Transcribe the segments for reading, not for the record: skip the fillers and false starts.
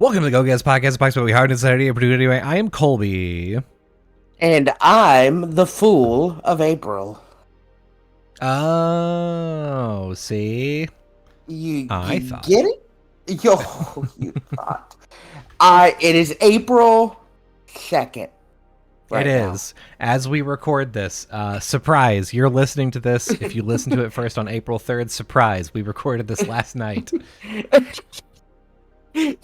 Welcome to the Go Gettas Podcast, a podcast where we hard and Saturday and produce anyway. I am Colby. And I'm the fool of April. Oh, see? You thought. get it? Yo, you thought. It is April 2nd. Right is. As we record this, surprise, you're listening to this. If you listen to it first on April 3rd, surprise, we recorded this last night. This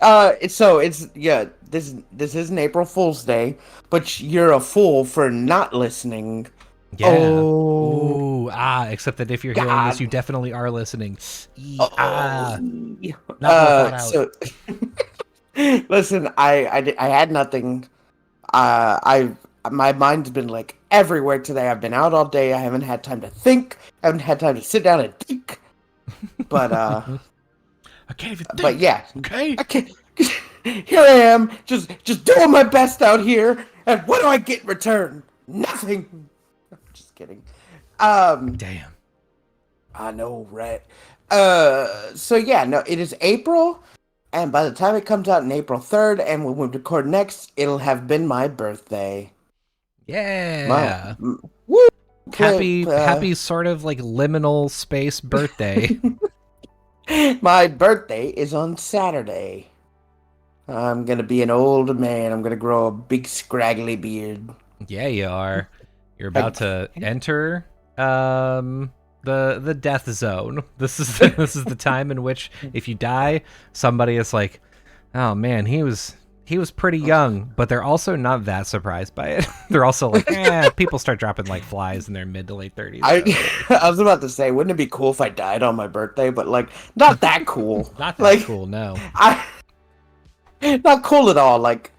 isn't April Fool's Day, but you're a fool for not listening. Yeah. Oh. Except that if you're hearing this, you definitely are listening. Listen, I had nothing. My mind's been like everywhere today. I've been out all day. I haven't had time to think. I haven't had time to sit down and think. But I can't even think. But yeah, okay. I can't. Here I am, just doing my best out here, and what do I get in return? Nothing. Just kidding. Damn. I know, right? So yeah, no, it is April, and by the time it comes out in April 3rd, and when we record next, it'll have been my birthday. Yeah. Woo! Happy sort of like liminal space birthday. My birthday is on Saturday. I'm gonna be an old man. I'm gonna grow a big scraggly beard. Yeah, you are. You're about to enter the death zone. This is the time in which if you die, somebody is like, oh man, he was pretty young, but they're also not that surprised by it. They're also like, people start dropping like flies in their mid to late 30s. I was about to say, wouldn't it be cool if I died on my birthday? But like, not that cool. Not that cool, no. Not cool at all. Like,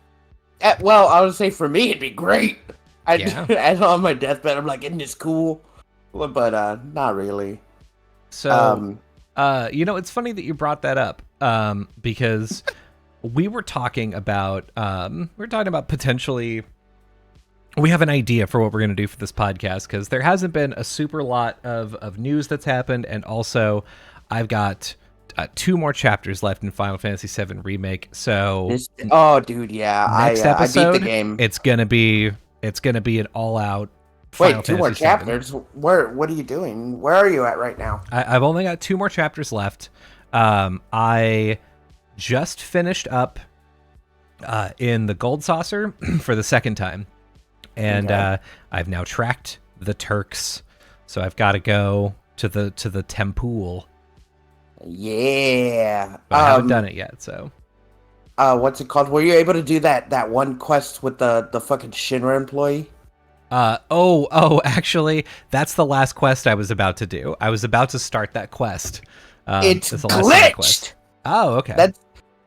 well, I would say for me, it'd be great. And on my deathbed, I'm like, isn't this cool? But not really. So, it's funny that you brought that up, because we were talking about potentially, we have an idea for what we're going to do for this podcast, because there hasn't been a super lot of news that's happened, and also I've got 2 more chapters left in Final Fantasy VII Remake. So, dude, yeah, next episode, I beat the game. It's gonna be an all-out. Wait, 2 more chapters? What are you doing? Where are you at right now? I've only got 2 more chapters left. I just finished up in the Gold Saucer for the second time, and I've now tracked the Turks, so I've got to go to the temple. Yeah, but I haven't done it yet. So, what's it called? Were you able to do that one quest with the fucking Shinra employee? Actually, that's the last quest I was about to do. I was about to start that quest. It's glitched. Quest. Oh, okay.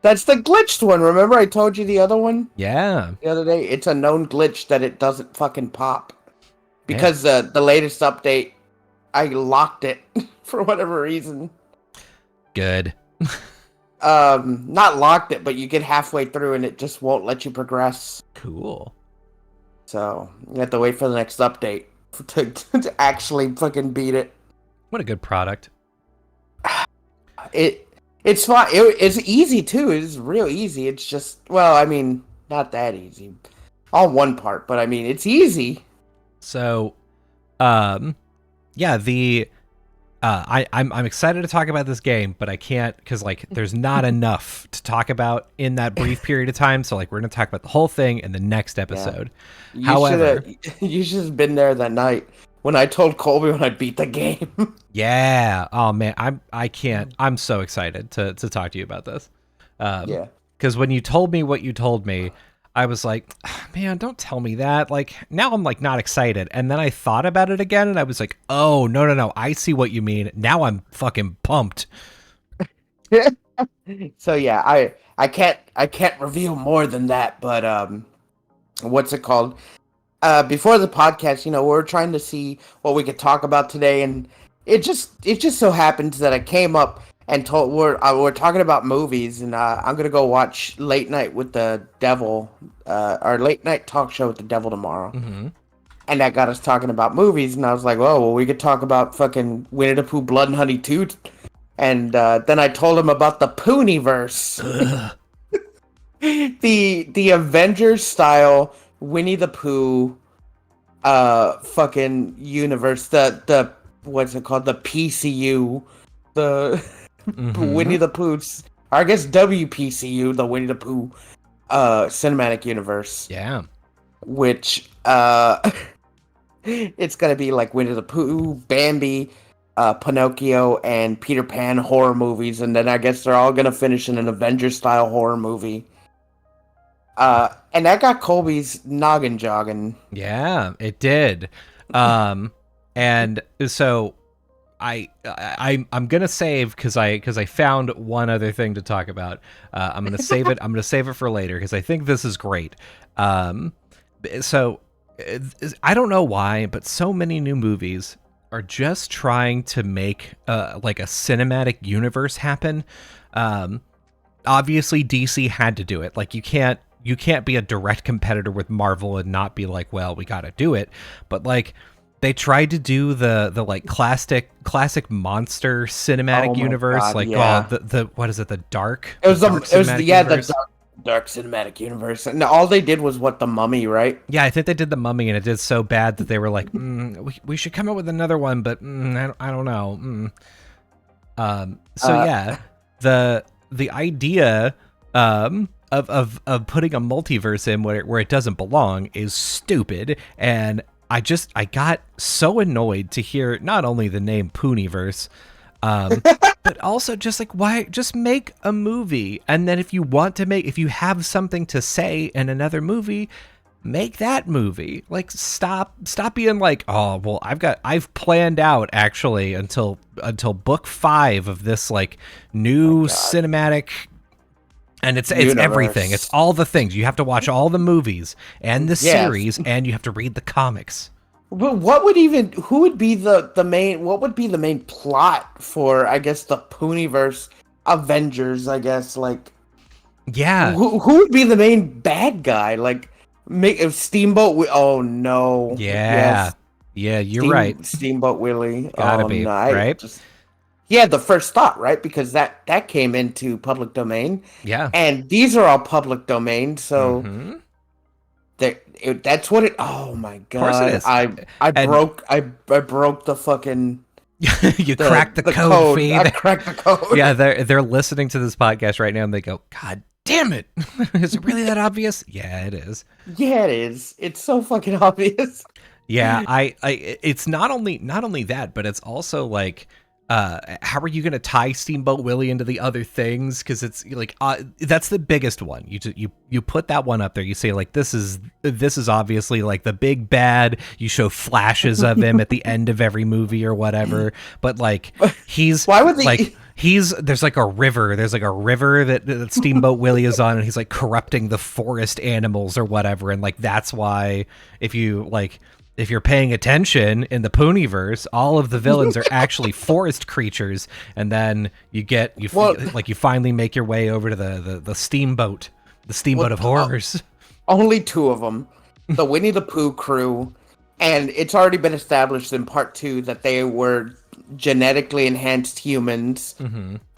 That's the glitched one. Remember I told you the other one? Yeah. The other day, it's a known glitch that it doesn't fucking pop because the latest update, I locked it for whatever reason. Good. Not locked it, but you get halfway through and it just won't let you progress. Cool. So you have to wait for the next update to actually fucking beat it. What a good product. It's fun. It's easy too. It's real easy. It's just, well, I mean, not that easy. On one part, but I mean, it's easy. So, I'm excited to talk about this game, but I can't because like there's not enough to talk about in that brief period of time. So like we're gonna talk about the whole thing in the next episode. Yeah. However, you should have been there that night when I told Colby when I beat the game. Yeah. Oh man, I'm so excited to talk to you about this. Because when you told me what you told me, I was like, man, don't tell me that. Like, now I'm like not excited. And then I thought about it again and I was like, oh, no. I see what you mean. Now I'm fucking pumped. So yeah, I can't reveal more than that, but what's it called? Before the podcast, we were trying to see what we could talk about today, and it just so happens that I came up and told we're talking about movies, and I'm gonna go watch Late Night with the Devil, our late night talk show with the Devil tomorrow, and that got us talking about movies, and I was like, well, we could talk about fucking Winnie the Pooh, Blood and Honey 2, and then I told him about the Tooniverse. the Avengers style Winnie the Pooh fucking universe, the what's it called, the PCU, the Winnie the Pooh's, or I guess WPCU, the Winnie the Pooh cinematic universe. Yeah. Which it's gonna be like Winnie the Pooh, Bambi, Pinocchio, and Peter Pan horror movies, and then I guess they're all gonna finish in an Avengers style horror movie. And that got Colby's noggin jogging. Yeah, it did. And so I'm gonna save because I found one other thing to talk about. I'm gonna save it. I'm gonna save it for later because I think this is great. So I don't know why, but so many new movies are just trying to make like a cinematic universe happen. Obviously, DC had to do it. Like you can't be a direct competitor with Marvel and not be like, well, we got to do it. But like they tried to do the like classic monster cinematic universe, God, like yeah. the what is it, the dark? It was the the dark cinematic universe, and all they did was what, the Mummy, right? Yeah, I think they did the Mummy, and it did so bad that they were like, we should come up with another one, but I don't know. Yeah, the idea of putting a multiverse in where it doesn't belong is stupid, and I got so annoyed to hear not only the name Pooniverse, but also just like, why just make a movie, and then if you have something to say in another movie, make that movie. Like stop being like, oh well, I've planned out actually until book 5 of this like new cinematic. And it's everything. It's all the things. You have to watch all the movies and the series, and you have to read the comics. But who would be the main, what would be the main plot for, I guess, the Pooniverse Avengers, I guess, like... Yeah. Who would be the main bad guy? Like, make Steamboat... Oh, no. Yeah. Yes. Yeah, you're right. Steamboat Willie. Gotta be, no, right? Yeah, the first thought, right? Because that came into public domain. Yeah. And these are all public domain, so that's what it. Oh my god! Of course it is. I broke the fucking. You cracked the code. Feed. I cracked the code. Yeah, they're listening to this podcast right now, and they go, "God damn it! Is it really that obvious?" Yeah, it is. Yeah, it is. It's so fucking obvious. Yeah, it's not only that, but it's also like, how are you going to tie Steamboat Willie into the other things? Because it's like that's the biggest one. You put that one up there. You say like, this is obviously like the big bad. You show flashes of him at the end of every movie or whatever. But like he's there's like a river. There's like a river that Steamboat Willie is on, and he's like corrupting the forest animals or whatever. And like that's why if you're paying attention in the Pooniverse, all of the villains are actually forest creatures, and then you finally make your way over to the steamboat, of horrors. Only 2 of them, the Winnie the Pooh crew, and it's already been established in part 2 that they were genetically enhanced humans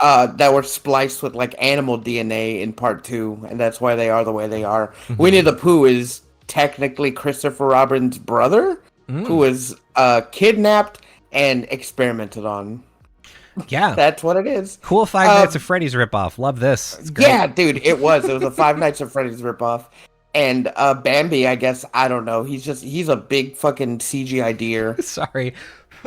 that were spliced with like animal DNA in part 2, and that's why they are the way they are. Winnie the Pooh is technically Christopher Robin's brother, who was kidnapped and experimented on. Yeah. That's what it is. Cool Five Nights at Freddy's ripoff. Love this. It's great. Yeah, dude, it was a Five Nights at Freddy's ripoff. And Bambi, I guess, I don't know. He's a big fucking CGI deer. Sorry.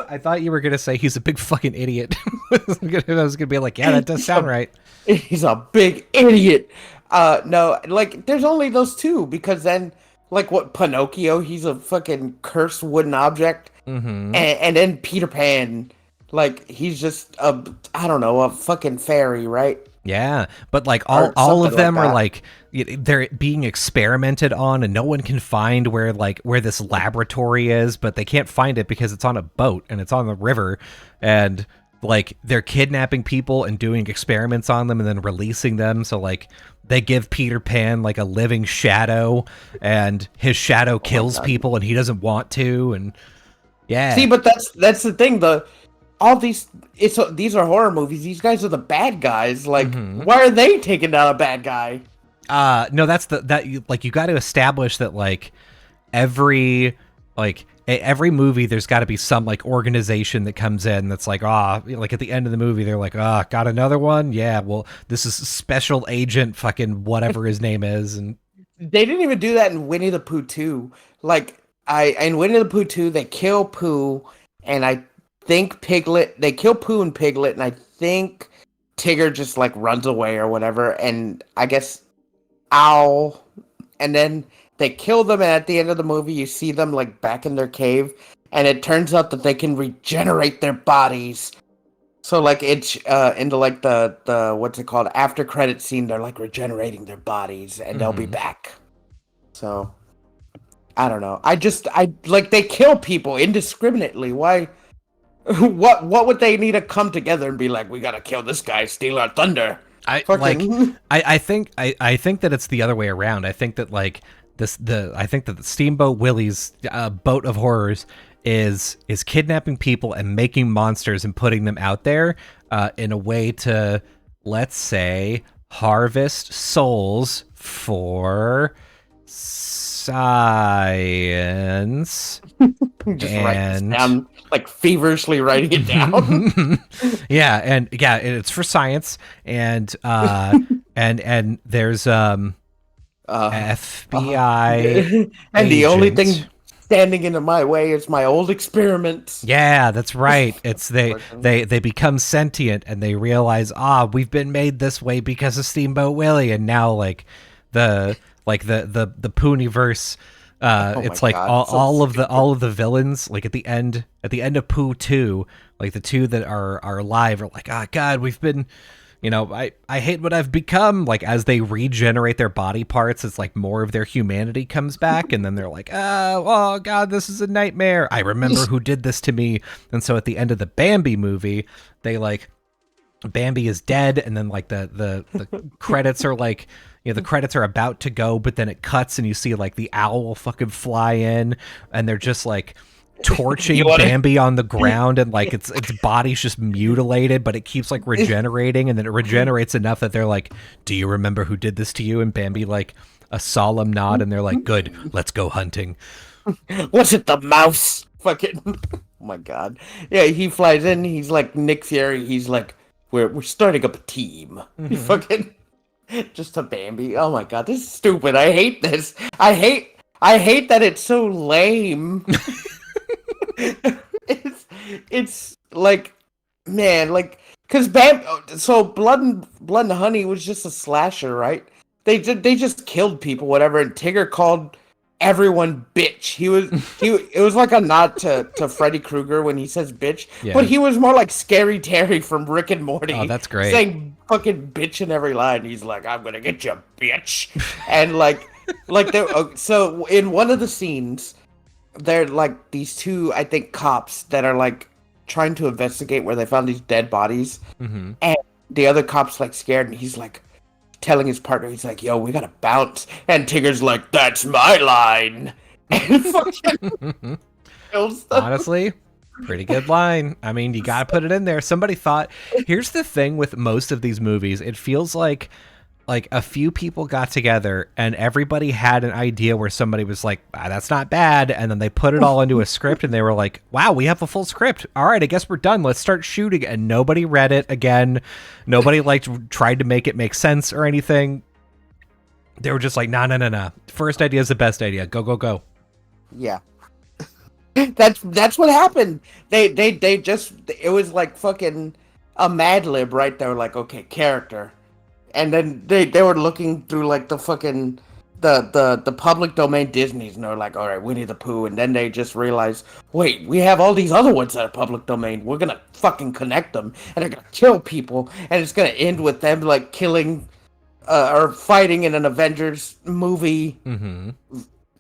I thought you were going to say he's a big fucking idiot. I was going to be like, yeah, that does sound right. He's a big idiot. No, like, there's only those 2, because then... Like what, Pinocchio, he's a fucking cursed wooden object. And then Peter Pan, like, he's just a fucking fairy, right? Yeah, but like all of them are like, they're being experimented on, and no one can find where this laboratory is, but they can't find it because it's on a boat and it's on the river, and like they're kidnapping people and doing experiments on them and then releasing them. So like they give Peter Pan like a living shadow, and his shadow kills people and he doesn't want to. And yeah, see, but that's the thing. These are horror movies. These guys are the bad guys. Like, why are they taking down a bad guy? No, that's you got to establish that every every movie there's got to be some organization that comes in that's at the end of the movie they're got another one, yeah, well, this is special agent fucking whatever his name is. And they didn't even do that in Winnie the Pooh 2. In Winnie the Pooh 2 they kill Pooh, and I think Piglet, they kill Pooh and Piglet, and I think Tigger just runs away or whatever, and I guess Owl, and then they kill them, and at the end of the movie, you see them back in their cave, and it turns out that they can regenerate their bodies. So it's into the what's it called, after credit scene, they're regenerating their bodies, and they'll be back. So I don't know. I they kill people indiscriminately. Why? What would they need to come together and be like, we gotta kill this guy, steal our thunder? I think that it's the other way around. I think that I think that the Steamboat Willie's boat of horrors is kidnapping people and making monsters and putting them out there in a way to, let's say, harvest souls for science. Just write this down, feverishly writing it down. and it's for science, and and there's FBI and the only thing standing into my way is my old experiments. Yeah, that's right. It's they become sentient, and they realize, we've been made this way because of Steamboat Willie, and now the Pooniverse. It's all of the villains at the end of Pooh 2, the two that are alive are God, we've been, I hate what I've become. As they regenerate their body parts, it's more of their humanity comes back, and then they're oh God, this is a nightmare. I remember who did this to me. And so at the end of the Bambi movie, they Bambi is dead, and then the credits are the credits are about to go, but then it cuts and you see the owl fucking fly in, and they're just torching Bambi on the ground, and its body's just mutilated, but it keeps regenerating, and then it regenerates enough that they're do you remember who did this to you? And Bambi a solemn nod, and they're good, let's go hunting. Was it the mouse? Fucking oh my God. Yeah, he flies in, he's Nick Fury, he's we're starting up a team. He fucking just to Bambi. Oh my God, this is stupid. I hate this. I hate that it's so lame. it's man, because so Blood and Honey was just a slasher, right? They just killed people, whatever, and Tigger called everyone bitch. It was a nod to Freddy Krueger when he says bitch, but he was more like Scary Terry from Rick and Morty. Oh, that's great. Saying fucking bitch in every line. He's I'm gonna get you, bitch. And so in one of the scenes, they're these two, I think, cops that are trying to investigate where they found these dead bodies, and the other cop's scared, and he's telling his partner, he's yo, we gotta bounce, and Tigger's that's my line, and fucking kills them. Honestly, pretty good line. I mean, you gotta put it in there. Somebody thought, here's the thing with most of these movies, it feels like a few people got together and everybody had an idea where somebody was that's not bad, and then they put it all into a script, and they were wow, we have a full script, all right, I guess we're done, let's start shooting. And nobody read it again. Nobody tried to make it make sense or anything. They were just no, first idea is the best idea, go. Yeah. That's what happened. They just, it was fucking a Mad Lib, right? They were okay, character. And then they were looking through the fucking the public domain Disney's, and they're all right, Winnie the Pooh, and then they just realized, wait, we have all these other ones that are public domain. We're gonna fucking connect them, and they're gonna kill people, and it's gonna end with them killing or fighting in an Avengers movie.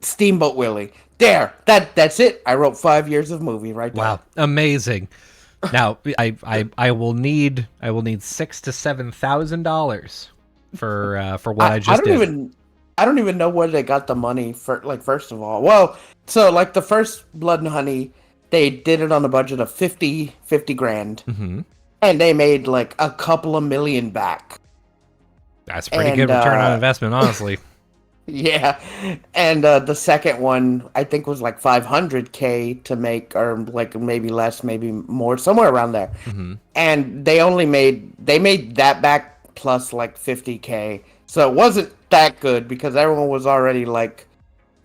Steamboat Willie. There, that's it. I wrote 5 years of movie right there. Wow, amazing. Now, I will need $6,000 to $7,000 for what I just did. I don't even know where they got the money for. First of all, well, so the first Blood and Honey, they did it on a budget of 50 grand, and they made a couple of million back. That's a pretty And good return on investment, honestly. yeah, and the second one I think was like 500K to make, or like maybe less, maybe more, somewhere around there. Mm-hmm. And they made that back plus like 50K, so it wasn't that good because everyone was already like,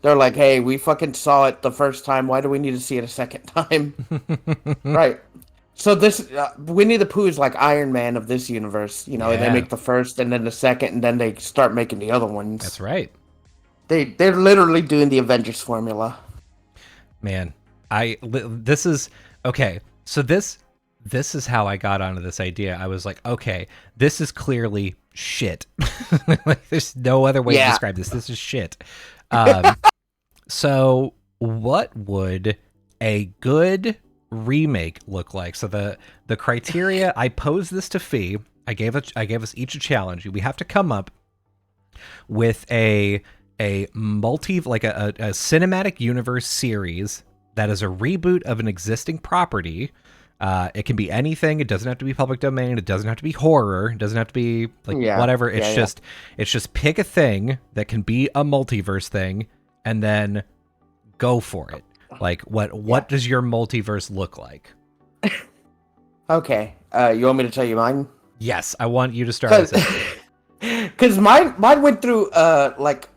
they're like, hey, we fucking saw it the first time. Why do we need to see it a second time? Right. So this Winnie the Pooh is like Iron Man of this universe. You know, they Yeah, make the first and then the second, and then they start making the other that's ones. right. They're literally doing the Avengers formula. Man, this is okay. So this is how I got onto this idea. I was like, okay, this is clearly shit. Like, there's no other way to Yeah. describe this. This is shit. Um, so what would a good remake look like? So the criteria, I posed this to Fee. I gave us each a challenge. We have to come up with a cinematic universe series that is a reboot of an existing property. It can be anything. It doesn't have to be public domain. It doesn't have to be horror. It doesn't have to be like whatever. It's just pick a thing that can be a multiverse thing and then go for it. Like what does your multiverse look like? Okay. You want me to tell you mine? Yes, I want you to start us out. Because mine went through like,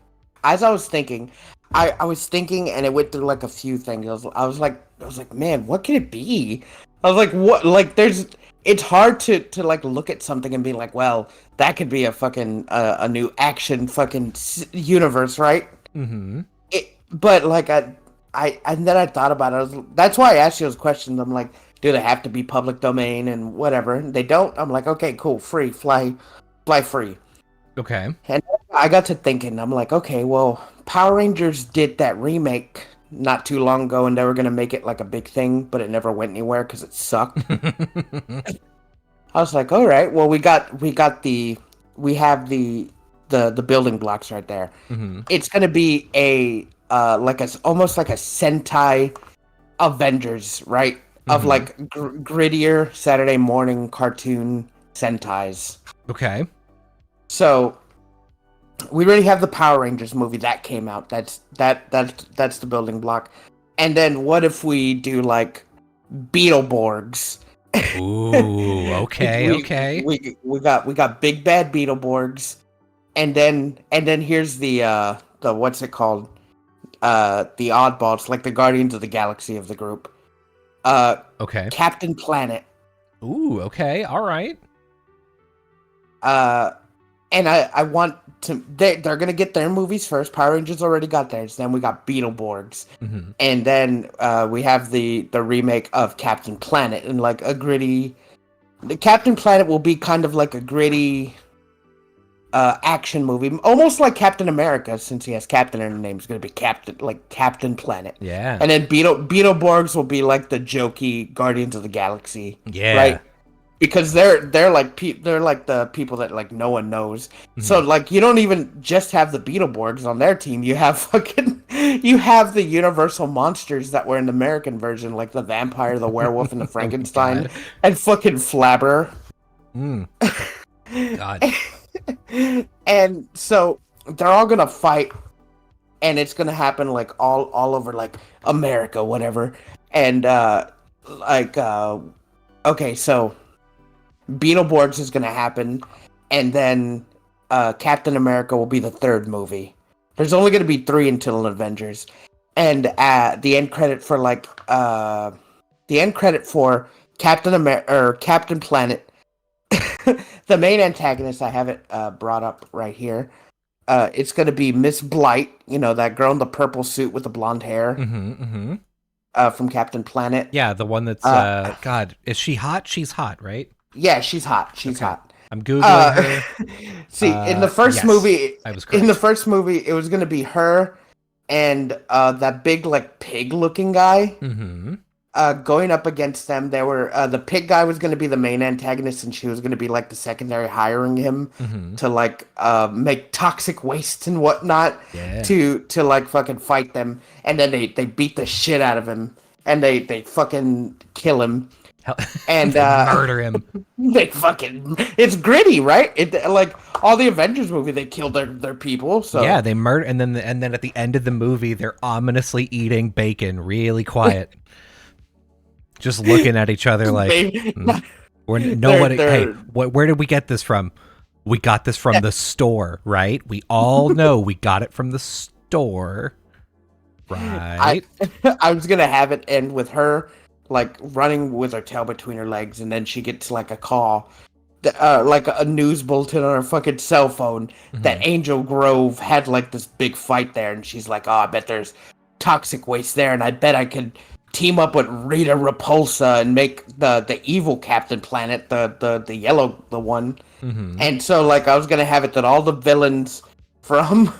as I was thinking, I was thinking, and it went through like a few things. I was like, man, what could it be? I was like, what? Like, it's hard to like look at something and be like, well, that could be a fucking a new action fucking universe, right? Mm-hmm. But like and then I thought about it. That's why I asked you those questions. I'm like, do they have to be public domain and whatever? They don't. I'm like, okay, cool, free, fly free. Okay. And I got to thinking, I'm like, okay, well, Power Rangers did that remake not too long ago, and they were gonna make it like a big thing, but it never went anywhere because it sucked. I was like, all right, well, we have the building blocks right there. Mm-hmm. It's gonna be almost like a Sentai Avengers, right? Of Mm-hmm. like grittier Saturday morning cartoon Sentais. Okay. So we already have the Power Rangers movie that came out. That's the building block. And then what if we do like Beetleborgs? Ooh, okay, okay. We got big bad Beetleborgs, and then here's the what's it called? The oddballs, like the Guardians of the Galaxy of the group. Okay. Captain Planet. Ooh, okay, all right. And I want to. They're gonna get their movies first. Power Rangers already got theirs. Then we got Beetleborgs, Mm-hmm. and then we have the remake of Captain Planet, and like a gritty. The Captain Planet will be kind of like a gritty action movie, almost like Captain America, since he has Captain in the name. It's gonna be Captain Planet. Yeah. And then Beetleborgs will be like the jokey Guardians of the Galaxy. Yeah. Right. Because they're like the people that like no one knows. Mm-hmm. So like you don't even just have the Beetleborgs on their team. You have the Universal monsters that were in the American version, like the vampire, the werewolf, and the Frankenstein, and fucking Flabber. God. And so they're all gonna fight, and it's gonna happen like all over like America, whatever. And okay, so Beetleborgs is gonna happen, and then Captain America will be the third movie. There's only gonna be 3 until Avengers, and the end credit for Captain Planet. The main antagonist, I have it brought up right here. It's gonna be Miss Blight, you know, that girl in the purple suit with the blonde hair. Mm-hmm, mm-hmm. From Captain Planet. Yeah, the one that's God, is she hot? She's hot, right? Yeah, she's hot. She's hot. I'm googling her. See, in the first movie, I was correct. In the first movie, it was gonna be her and that big like pig-looking guy. Mm-hmm. Going up against them, there were the pig guy was gonna be the main antagonist, and she was gonna be like the secondary, hiring him to like make toxic waste and whatnot to like fucking fight them, and then they beat the shit out of him, and they fucking kill him. And They murder him. it's gritty, right? It like all the Avengers movie, they kill their people. So Yeah, they murder, and then at the end of the movie, they're ominously eating bacon, really quiet, just looking at each other like, nobody. Hey, where did we get this from? We got this from the store, right? We all know we got it from the store, right? I was gonna have it end with her like running with her tail between her legs, and then she gets like a call, like a news bulletin on her fucking cell phone that Angel Grove had like this big fight there, and she's like, "Oh, I bet there's toxic waste there, and I bet I could team up with Rita Repulsa and make the evil Captain Planet, the yellow the one." And so like I was gonna have it that all the villains from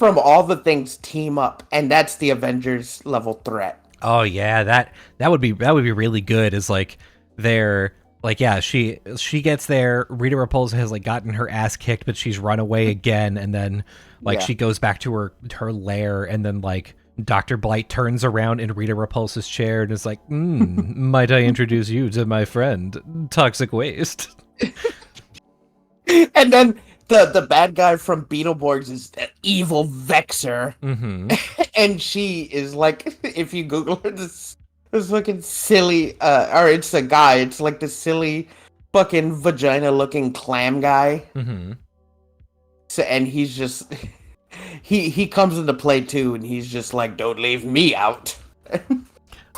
all the things team up, and that's the Avengers level threat. Oh yeah, that would be really good. Is like they're like, yeah, she gets there. Rita Repulsa has like gotten her ass kicked, but she's run away again, and then like she goes back to her lair, and then like Dr. Blight turns around in Rita Repulsa's chair and is like, might I introduce you to my friend, Toxic Waste? And then the bad guy from Beetleborgs is an evil Vexer. And she is like, if you Google her, this fucking silly, or it's a guy, it's like this silly fucking vagina looking clam guy. So, and he's just, he comes into play too, and he's just like, don't leave me out.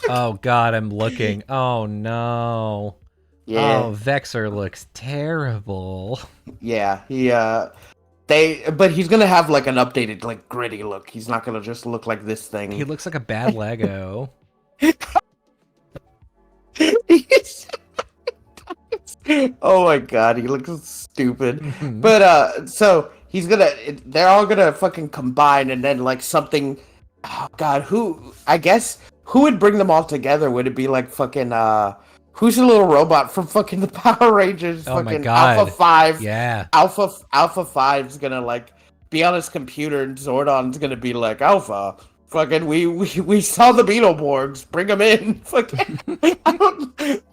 Oh god, I'm looking. Oh no. Yeah. Oh, Vexer looks terrible. Yeah, but he's gonna have like an updated, like gritty look. He's not gonna just look like this thing. He looks like a bad Lego. Oh my god, he looks stupid. But so they're all gonna fucking combine, and then like something. Oh god, who would bring them all together? Would it be like fucking who's the little robot from fucking the Power Rangers? Oh my fucking god. Alpha 5. Yeah. Alpha 5's gonna like be on his computer, and Zordon's gonna be like, Alpha, fucking we saw the Beetleborgs, bring them in. Fucking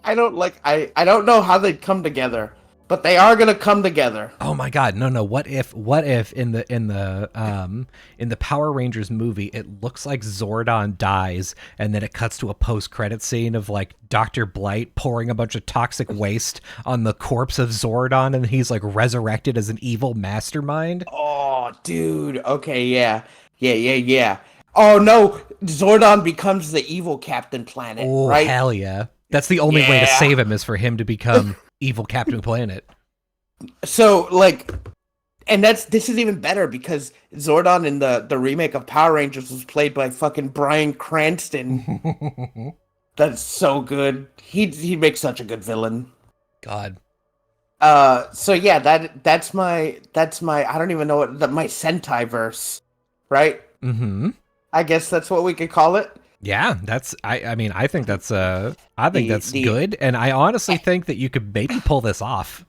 I don't know how they'd come together, but they are gonna come together. Oh my god, no. What if in the Power Rangers movie it looks like Zordon dies, and then it cuts to a post-credit scene of like Dr. Blight pouring a bunch of toxic waste on the corpse of Zordon, and he's like resurrected as an evil mastermind? Oh, dude. Okay, yeah. Oh no, Zordon becomes the evil Captain Planet, right? Oh, hell yeah. That's the only way to save him, is for him to become evil Captain Planet. So, like, and this is even better because Zordon in the remake of Power Rangers was played by fucking Bryan Cranston. That's so good. He makes such a good villain. God. So yeah, that's my I don't even know what my Sentai verse, right? I guess that's what we could call it. Yeah, I mean I think that's good, and I honestly think that you could maybe pull this off.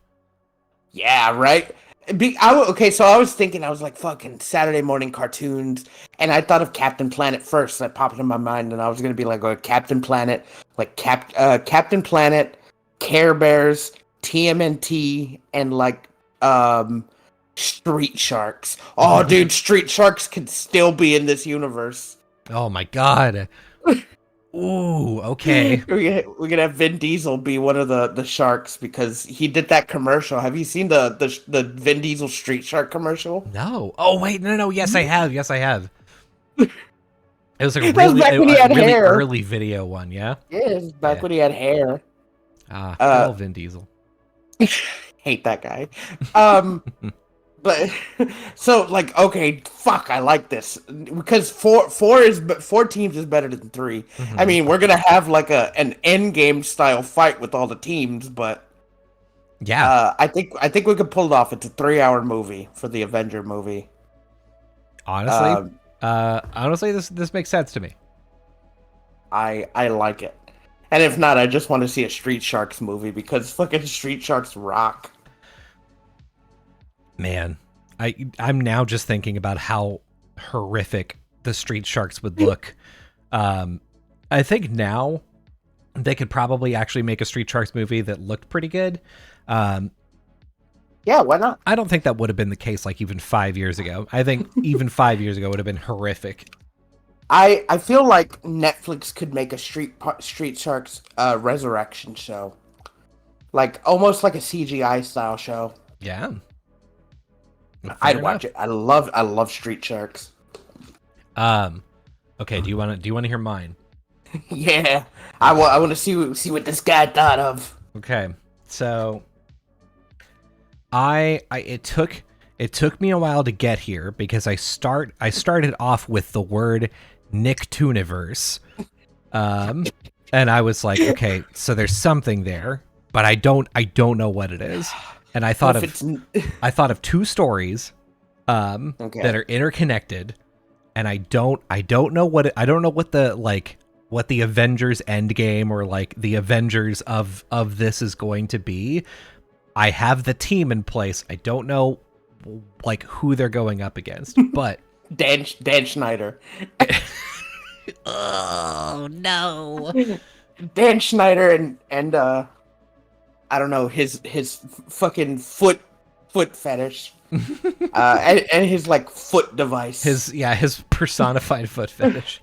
Yeah, right. Okay, so I was thinking, I was like, fucking Saturday morning cartoons, and I thought of Captain Planet first. That popped in my mind, and I was gonna be like, Captain Planet, like Captain Planet, Care Bears, TMNT, and like Street Sharks. Oh, dude, Street Sharks could still be in this universe. Oh my god. Ooh, okay. We're gonna have Vin Diesel be one of the sharks because he did that commercial. Have you seen the Vin Diesel Street Shark commercial? No. Oh wait, no. Yes, I have. It was like a really early video one. Yeah. Yeah, it was back when he had hair. Good Vin Diesel. Hate that guy. But so like, okay, fuck, I like this because four teams is better than 3. I mean, we're gonna have like an end game style fight with all the teams, but yeah, I think we could pull it off. It's a 3-hour movie for the Avenger movie. Honestly, this makes sense to me. I like it, and if not, I just want to see a Street Sharks movie because fucking Street Sharks rock. Man, I'm now just thinking about how horrific the Street Sharks would look. I think now they could probably actually make a Street Sharks movie that looked pretty good. Yeah, why not? I don't think that would have been the case like even 5 years ago. I think even 5 years ago would have been horrific. I feel like Netflix could make a Street Sharks resurrection show, like almost like a CGI style show. Yeah, I'd watch it. I love Street Sharks. Okay. Do you want to hear mine? Yeah, I want to see what this guy thought of. Okay, so it took me a while to get here because I started off with the word Nicktooniverse, and I was like, okay, so there's something there, but I don't know what it is, and I thought of two stories, that are interconnected, and I don't know what the Avengers Endgame or like the Avengers of this is going to be. I have the team in place. I don't know like who they're going up against, but Dan Schneider. Oh no. Dan Schneider and I don't know, his fucking foot fetish. And his like foot device. His personified foot fetish.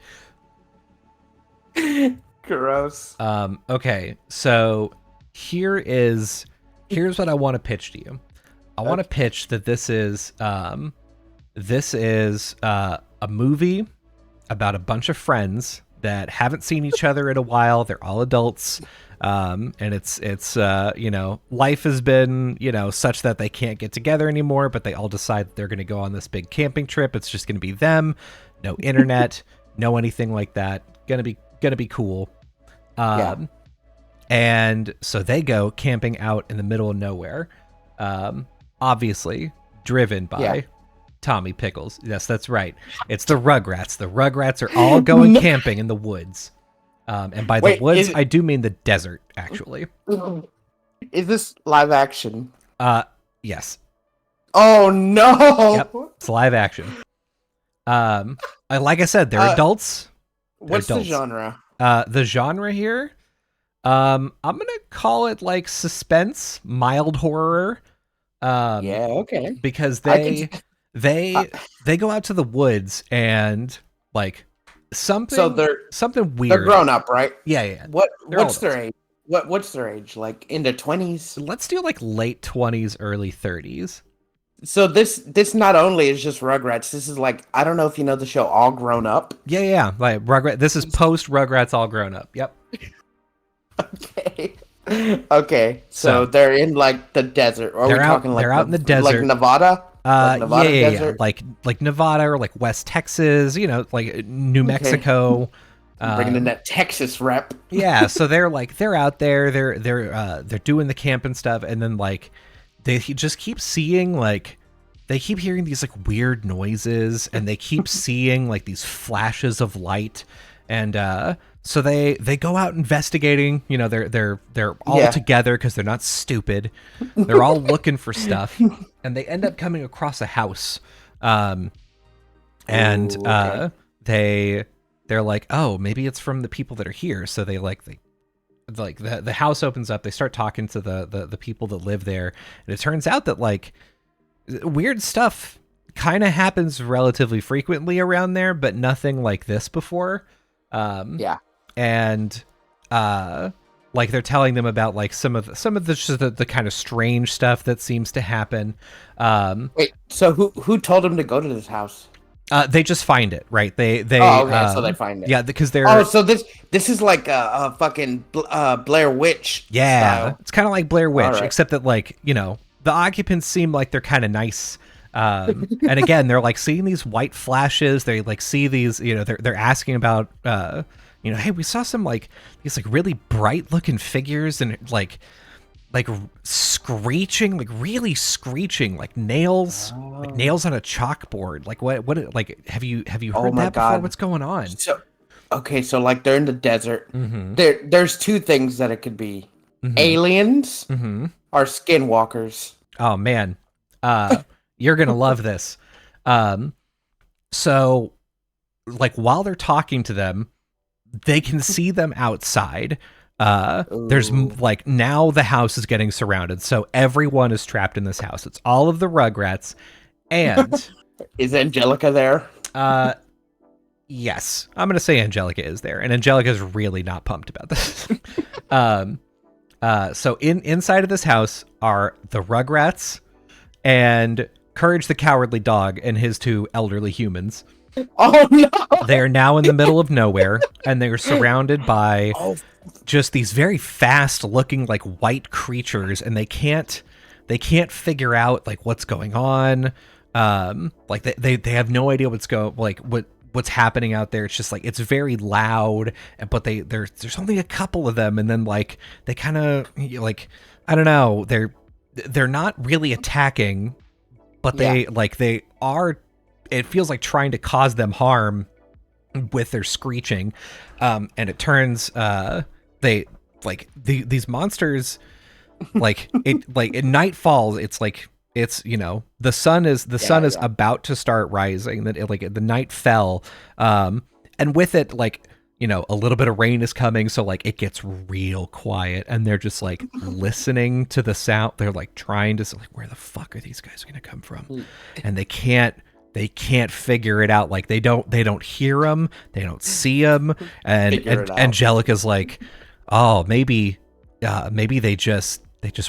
Gross. Okay, so here's what I want to pitch to you. I want to pitch that this is a movie about a bunch of friends that haven't seen each other in a while. They're all adults. And it's life has been, such that they can't get together anymore, but they all decide that they're going to go on this big camping trip. It's just going to be them, no internet, no anything like that. Gonna be cool. And so they go camping out in the middle of nowhere. Obviously driven by Tommy Pickles. Yes, that's right. It's the Rugrats. The Rugrats are all going camping in the woods. And by the woods, I do mean the desert, actually. Is this live action? Yes. Oh no! Yep, it's live action. Like I said, they're adults. What's the genre? The genre here, I'm gonna call it like suspense, mild horror. Yeah, okay. Because they go out to the woods and like something weird. They're grown up, right? Yeah. What's their age? What's their age? Like in their 20s? Let's do like late 20s, early 30s. So this not only is just Rugrats. This is like, I don't know if you know the show All Grown Up. Yeah. Like Rugrats. This is post Rugrats All Grown Up. Yep. Okay. So they're in like the desert. Or they're out in the desert, like Nevada. Nevada desert? Like Nevada or like West Texas. Like New Mexico. Bringing in that Texas rep. Yeah. So they're out there. They're doing the camp and stuff, and then like they just keep seeing like. They keep hearing these like weird noises, and they keep seeing like these flashes of light, and so they go out investigating. They're all together because they're not stupid. They're all looking for stuff, and they end up coming across a house, they're like, oh, maybe it's from the people that are here. So they the house opens up. They start talking to the people that live there, and it turns out that like. Weird stuff kind of happens relatively frequently around there, but nothing like this before. And like they're telling them about like some of the kind of strange stuff that seems to happen. Wait, so who told them to go to this house? They just find it, right? They so they find it. Yeah, because they're so this is like a fucking Blair Witch. Yeah, style. It's kind of like Blair Witch, Right. except that like the occupants seem like they're kind of nice. And again, they're like seeing these white flashes. They like see these, they're asking about, hey, we saw some like these like really bright looking figures and like screeching, like really screeching, like nails on a chalkboard. Like what, like, have you heard that before? What's going on? So like they're in the desert. Mm-hmm. There's two things that it could be. Mm-hmm. Aliens Mm-hmm. or skinwalkers. Oh man, you're gonna love this. So, like while they're talking to them, they can see them outside. There's Ooh. like now the house is getting surrounded, so everyone is trapped in this house. It's all of the Rugrats, and Is Angelica there? yes, I'm gonna say Angelica is there, and Angelica is really not pumped about this. So inside of this house are the Rugrats and Courage the Cowardly Dog and his two elderly humans. Oh no! They are now in the middle of nowhere, and they are surrounded by just these very fast-looking like white creatures, and they can't figure out like what's going on. Like they have no idea what's happening out there. It's just like it's very loud, but there's only a couple of them, and then like they kind of like I don't know, they're not really attacking, but they are. It feels like trying to cause them harm with their screeching, and it turns these monsters at night falls. It's the sun is about to start rising. That the night fell, and with it a little bit of rain is coming, so like it gets real quiet, and they're just like listening to the sound. They're like trying to where the fuck are these guys gonna come from, and they can't figure it out. Like they don't hear them, they don't see them, and Angelica's like, oh, maybe they just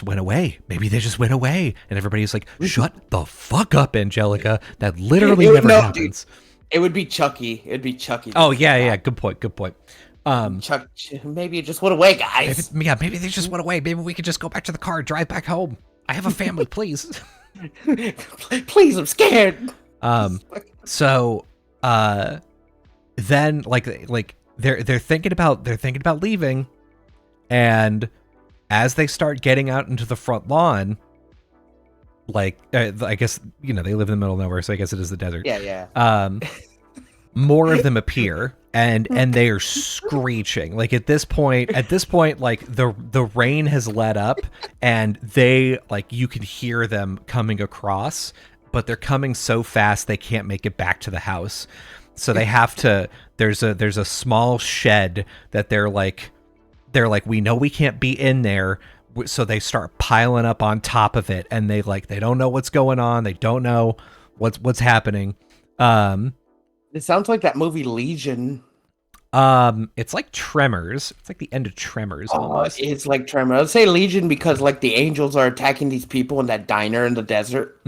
went away. Maybe they just went away. And everybody's like, shut the fuck up, Angelica. That literally never happens. Dude, it would be Chucky. It'd be Chucky. Oh yeah. Good point. Chuck, maybe it just went away, guys. Maybe they just went away. Maybe we could just go back to the car, drive back home. I have a family, please. Please, I'm scared. So then they're thinking about leaving, and as they start getting out into the front lawn, I guess they live in the middle of nowhere, so I guess it is the desert. Yeah. More of them appear, and they are screeching. Like at this point, like the rain has let up, and they you can hear them coming across, but they're coming so fast they can't make it back to the house. So they have to. There's a small shed that they're like, we know we can't be in there, so they start piling up on top of it, and they don't know what's going on. They don't know what's happening. It sounds like that movie Legion. It's like Tremors. It's like the end of Tremors almost. It's like Tremors. I'd say Legion because the angels are attacking these people in that diner in the desert.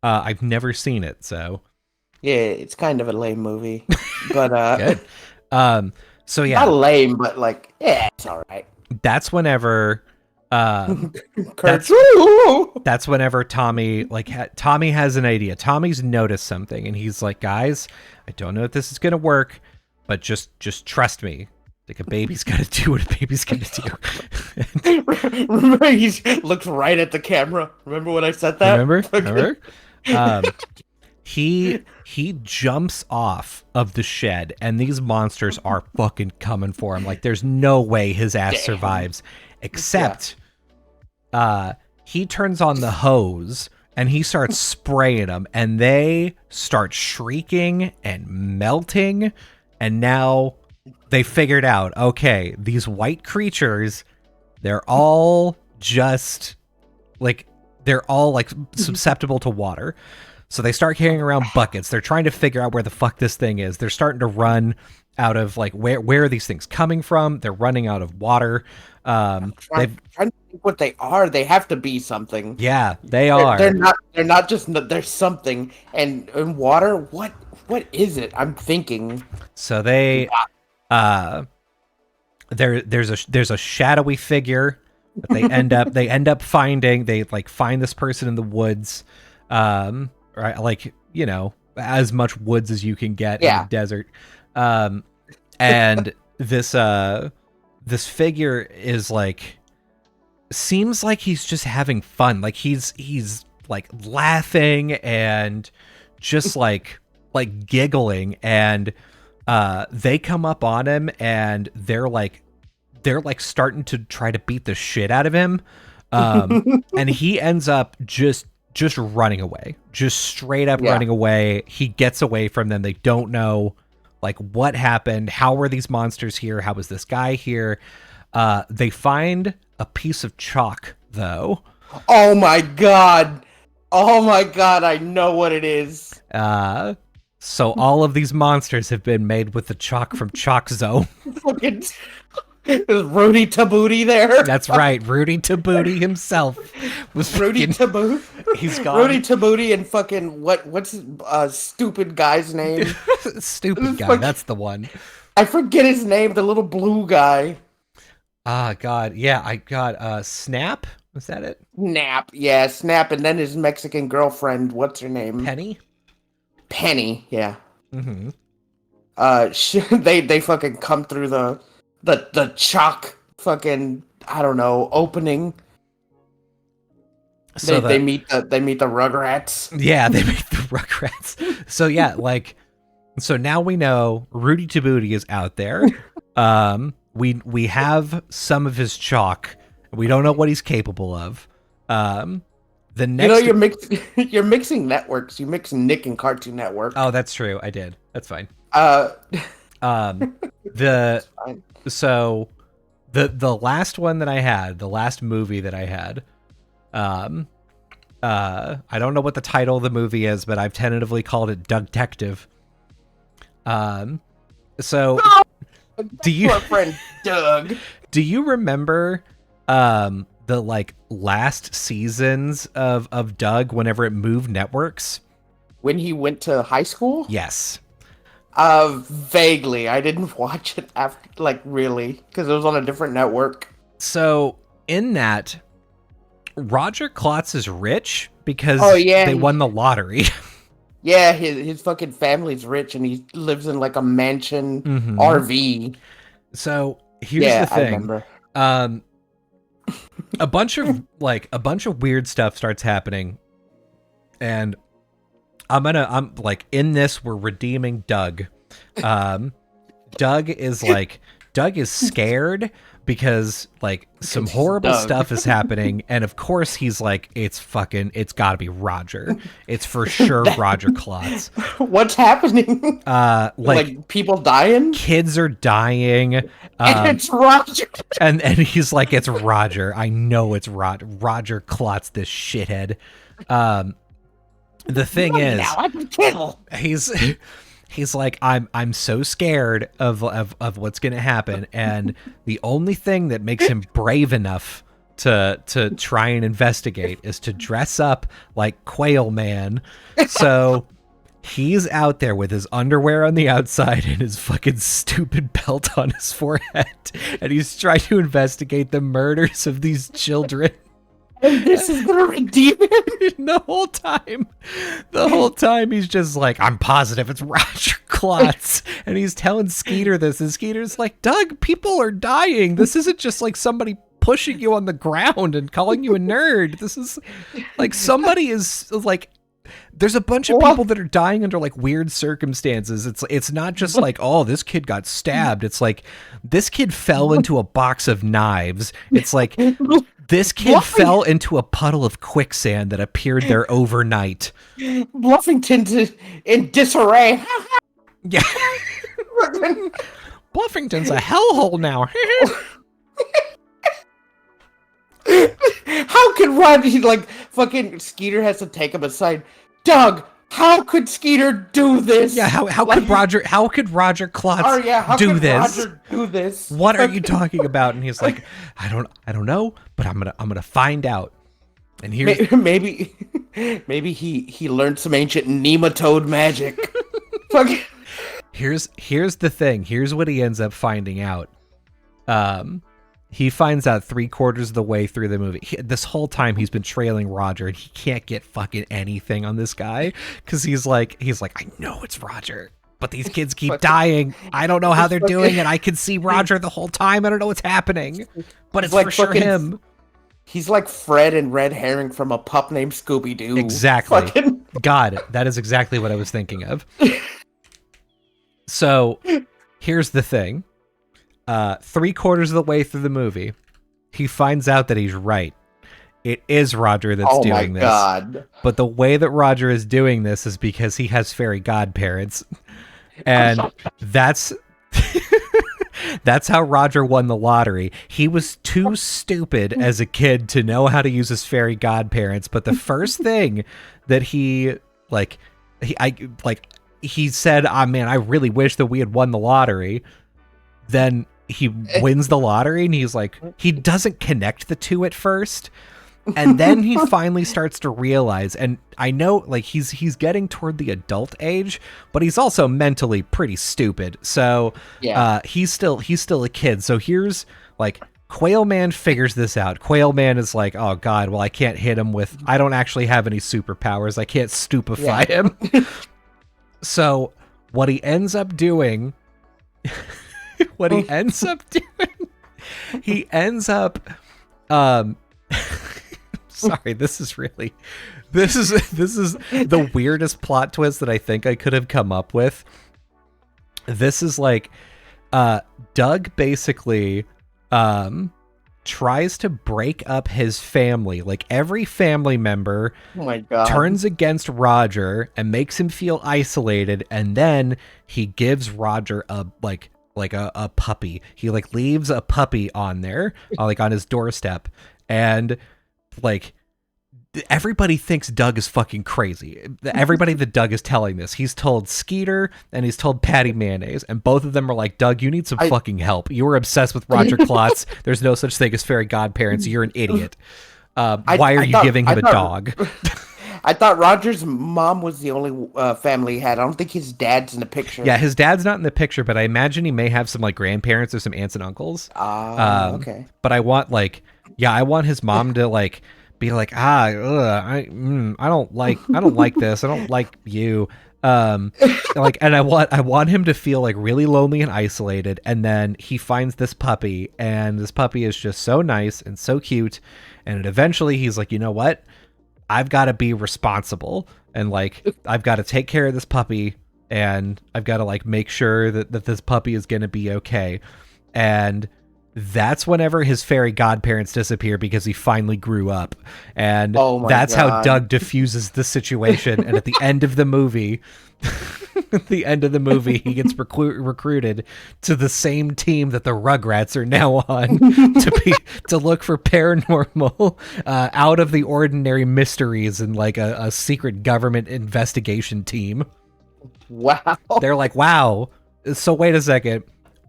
I've never seen it, so yeah, it's kind of a lame movie, but good. So yeah, not lame, but it's all right. That's whenever that's whenever Tommy Tommy has an idea. Tommy's noticed something, and he's like, guys, I don't know if this is gonna work, but just trust me. Like a baby's gotta do what a baby's gonna do. Remember, he looks right at the camera. Remember when I said that? Remember? He jumps off of the shed, and these monsters are fucking coming for him. Like there's no way his ass survives, except he turns on the hose and he starts spraying them, and they start shrieking and melting. And now they figured out, okay, these white creatures, they're all susceptible to water. So they start carrying around buckets. They're trying to figure out where the fuck this thing is. They're starting to run out of where are these things coming from? They're running out of water. I'm trying to think what they are. They have to be something. Yeah, they are. They're not just. There's something. And water. What is it? I'm thinking. So they there's a shadowy figure that they end up finding. They find this person in the woods. Right, as much woods as you can get in the desert. And this figure is seems like he's just having fun. Like he's laughing and just giggling, and they come up on him, and they're starting to try to beat the shit out of him. And he ends up just running away, just straight up running away. He gets away from them. They don't know what happened. How were these monsters here? How was this guy here? They find a piece of chalk, though. Oh my god! Oh my god! I know what it is. So all of these monsters have been made with the chalk from Chalk Zone. Fucking is Rudy Tabooty there? That's right, Rudy Tabooty himself was Rudy Tabooty. He's gone. Rudy Tabooty and fucking what's his stupid guy's name? Stupid guy. That's the one. I forget his name. The little blue guy. Ah, God. Yeah, I got Snap. Was that it? Snap. Yeah, Snap, and then his Mexican girlfriend. What's her name? Penny. Penny. Yeah. Mm-hmm. They fucking come through the chalk fucking, I don't know, opening. So they meet the Rugrats. Yeah, they meet the Rugrats. So yeah, so now we know Rudy Tabooty is out there. We have some of his chalk. We don't know what he's capable of. The next, you're mixing networks. You mix Nick and Cartoon Network. Oh, that's true. I did. That's fine. So the last one that I had, the last movie that I had, I don't know what the title of the movie is, but I've tentatively called it Doug-tective. So do you, our friend Doug, do you remember the last seasons of Doug whenever it moved networks? When he went to high school? Yes. Vaguely. I didn't watch it after, really, because it was on a different network. So in that, Roger Klotz is rich because they won the lottery. Yeah, his fucking family's rich and he lives in a mansion RV. So here's the thing. I remember. A bunch of weird stuff starts happening, and I'm in this, we're redeeming Doug. Doug is scared because some horrible stuff is happening, and of course he's it's gotta be Roger. It's for sure Roger Klotz. What's happening? People dying? Kids are dying. And it's Roger. And he's like, it's Roger. I know it's Roger Klotz, this shithead. The thing is, now I can kill. He's like, I'm so scared of what's gonna happen, and the only thing that makes him brave enough to try and investigate is to dress up like Quail Man. So he's out there with his underwear on the outside and his fucking stupid belt on his forehead, and he's trying to investigate the murders of these children. And this is gonna redeem him. The whole time he's just like, I'm positive it's Roger Klotz. And he's telling Skeeter this, and Skeeter's like, Doug, people are dying. This isn't just somebody pushing you on the ground and calling you a nerd. This is somebody is there's a bunch of people that are dying under weird circumstances. It's not just oh, this kid got stabbed. It's this kid fell into a box of knives. It's this kid fell into a puddle of quicksand that appeared there overnight. Bluffington's in disarray. Yeah. Bluffington's a hellhole now. How could Roger, fucking Skeeter has to take him aside. Doug, how could Skeeter do this? Yeah, how could Roger Klotz do this? Roger do this? What are you talking about? And he's like, I don't know, but I'm gonna find out. And here's maybe he learned some ancient nematode magic. Here's the thing. Here's what he ends up finding out. He finds out 3/4 of the way through the movie. This whole time he's been trailing Roger, and he can't get fucking anything on this guy because he's like, I know it's Roger, but these kids keep dying. I don't know how they're doing it. I can see Roger the whole time. I don't know what's happening, but it's for sure him. He's like Fred and Red Herring from A Pup Named Scooby-Doo. Exactly. God, that is exactly what I was thinking of. So here's the thing. 3/4 of the way through the movie, he finds out that he's right. It is Roger that's doing this. Oh my God. But the way that Roger is doing this is because he has fairy godparents. And that's That's how Roger won the lottery. He was too stupid as a kid to know how to use his fairy godparents, but the first thing that he said, "Ah, man, I really wish that we had won the lottery." Then he wins the lottery, and he's like, he doesn't connect the two at first. And then he finally starts to realize, and I know like he's getting toward the adult age, but he's also mentally pretty stupid. So he's still a kid. So here's like Quail Man figures this out. Quail Man is like, oh God, well I can't hit him with, I don't actually have any superpowers. I can't stupefy him. So what he ends up doing, he ends up sorry, this is the weirdest plot twist that I think I could have come up with. This is like Doug basically tries to break up his family. Like every family member turns against Roger and makes him feel isolated, and then he gives Roger a puppy. He like leaves a puppy on there, like on his doorstep, and like everybody thinks Doug is fucking crazy. Everybody that Doug is telling this, he's told Skeeter and he's told Patty Mayonnaise, and both of them are like, Doug, you need some fucking help. You were obsessed with Roger Klotz. There's no such thing as fairy godparents. You're an idiot. Why are you giving him a dog? I thought Roger's mom was the only family he had. I don't think his dad's in the picture. Yeah, his dad's not in the picture, but I imagine he may have some like grandparents or some aunts and uncles. Okay. But I want I want his mom to like be like, I don't like this. I don't like you. Like, and I want him to feel like really lonely and isolated. And then he finds this puppy, and this puppy is just so nice and so cute. And eventually he's like, you know what? I've got to be responsible, and like, I've got to take care of this puppy, and I've got to like make sure that this puppy is going to be okay. And that's whenever his fairy godparents disappear, because he finally grew up. And that's how Doug diffuses the situation. And at the end of the movie, he gets recruited to the same team that the Rugrats are now on to look for paranormal, out of the ordinary mysteries in like a secret government investigation team. Wow. They're like, wow. So wait a second.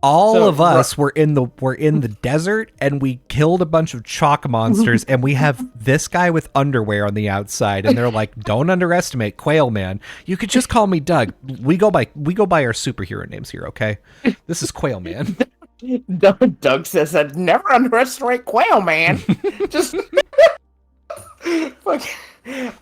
All of us were in the desert, and we killed a bunch of chalk monsters, and we have this guy with underwear on the outside, and they're like, don't underestimate Quail Man. You could just call me Doug. We go by our superhero names here, okay? This is Quail Man. Doug says that never underestimate Quail Man. Just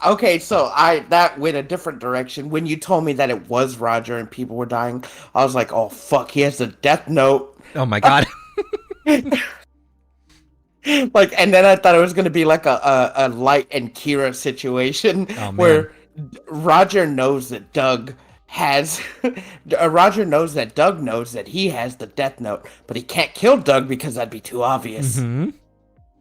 okay, so that went a different direction. When you told me that it was Roger and people were dying, I was like, oh fuck, he has the death note. Oh my God. Like, and then I thought it was gonna be like a Light and Kira situation where Roger knows that Doug knows that he has the death note, but he can't kill Doug because that'd be too obvious. Mm-hmm.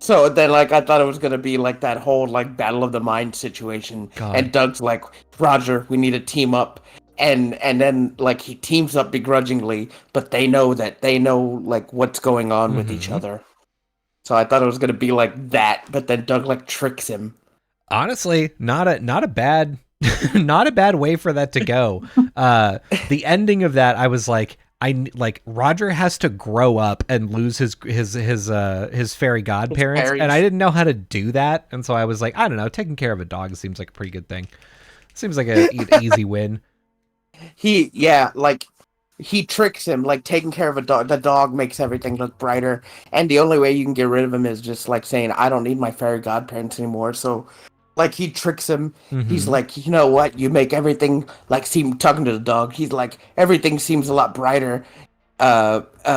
So then, like, I thought it was gonna be like that whole like battle of the mind situation, and Doug's like, Roger, we need to team up, and then like he teams up begrudgingly, but they know like what's going on with each other. So I thought it was gonna be like that, but then Doug like tricks him. Honestly, not a bad way for that to go. The ending of that, I was like, Roger has to grow up and lose his fairy godparents, and I didn't know how to do that, and so I was like, I don't know, taking care of a dog seems like a pretty good thing. Seems like an easy win. He tricks him, like taking care of a dog. The dog makes everything look brighter, and the only way you can get rid of him is just like saying, I don't need my fairy godparents anymore. So like he tricks him. He's like, you know what? You make everything like seem, talking to the dog. He's like, everything seems a lot brighter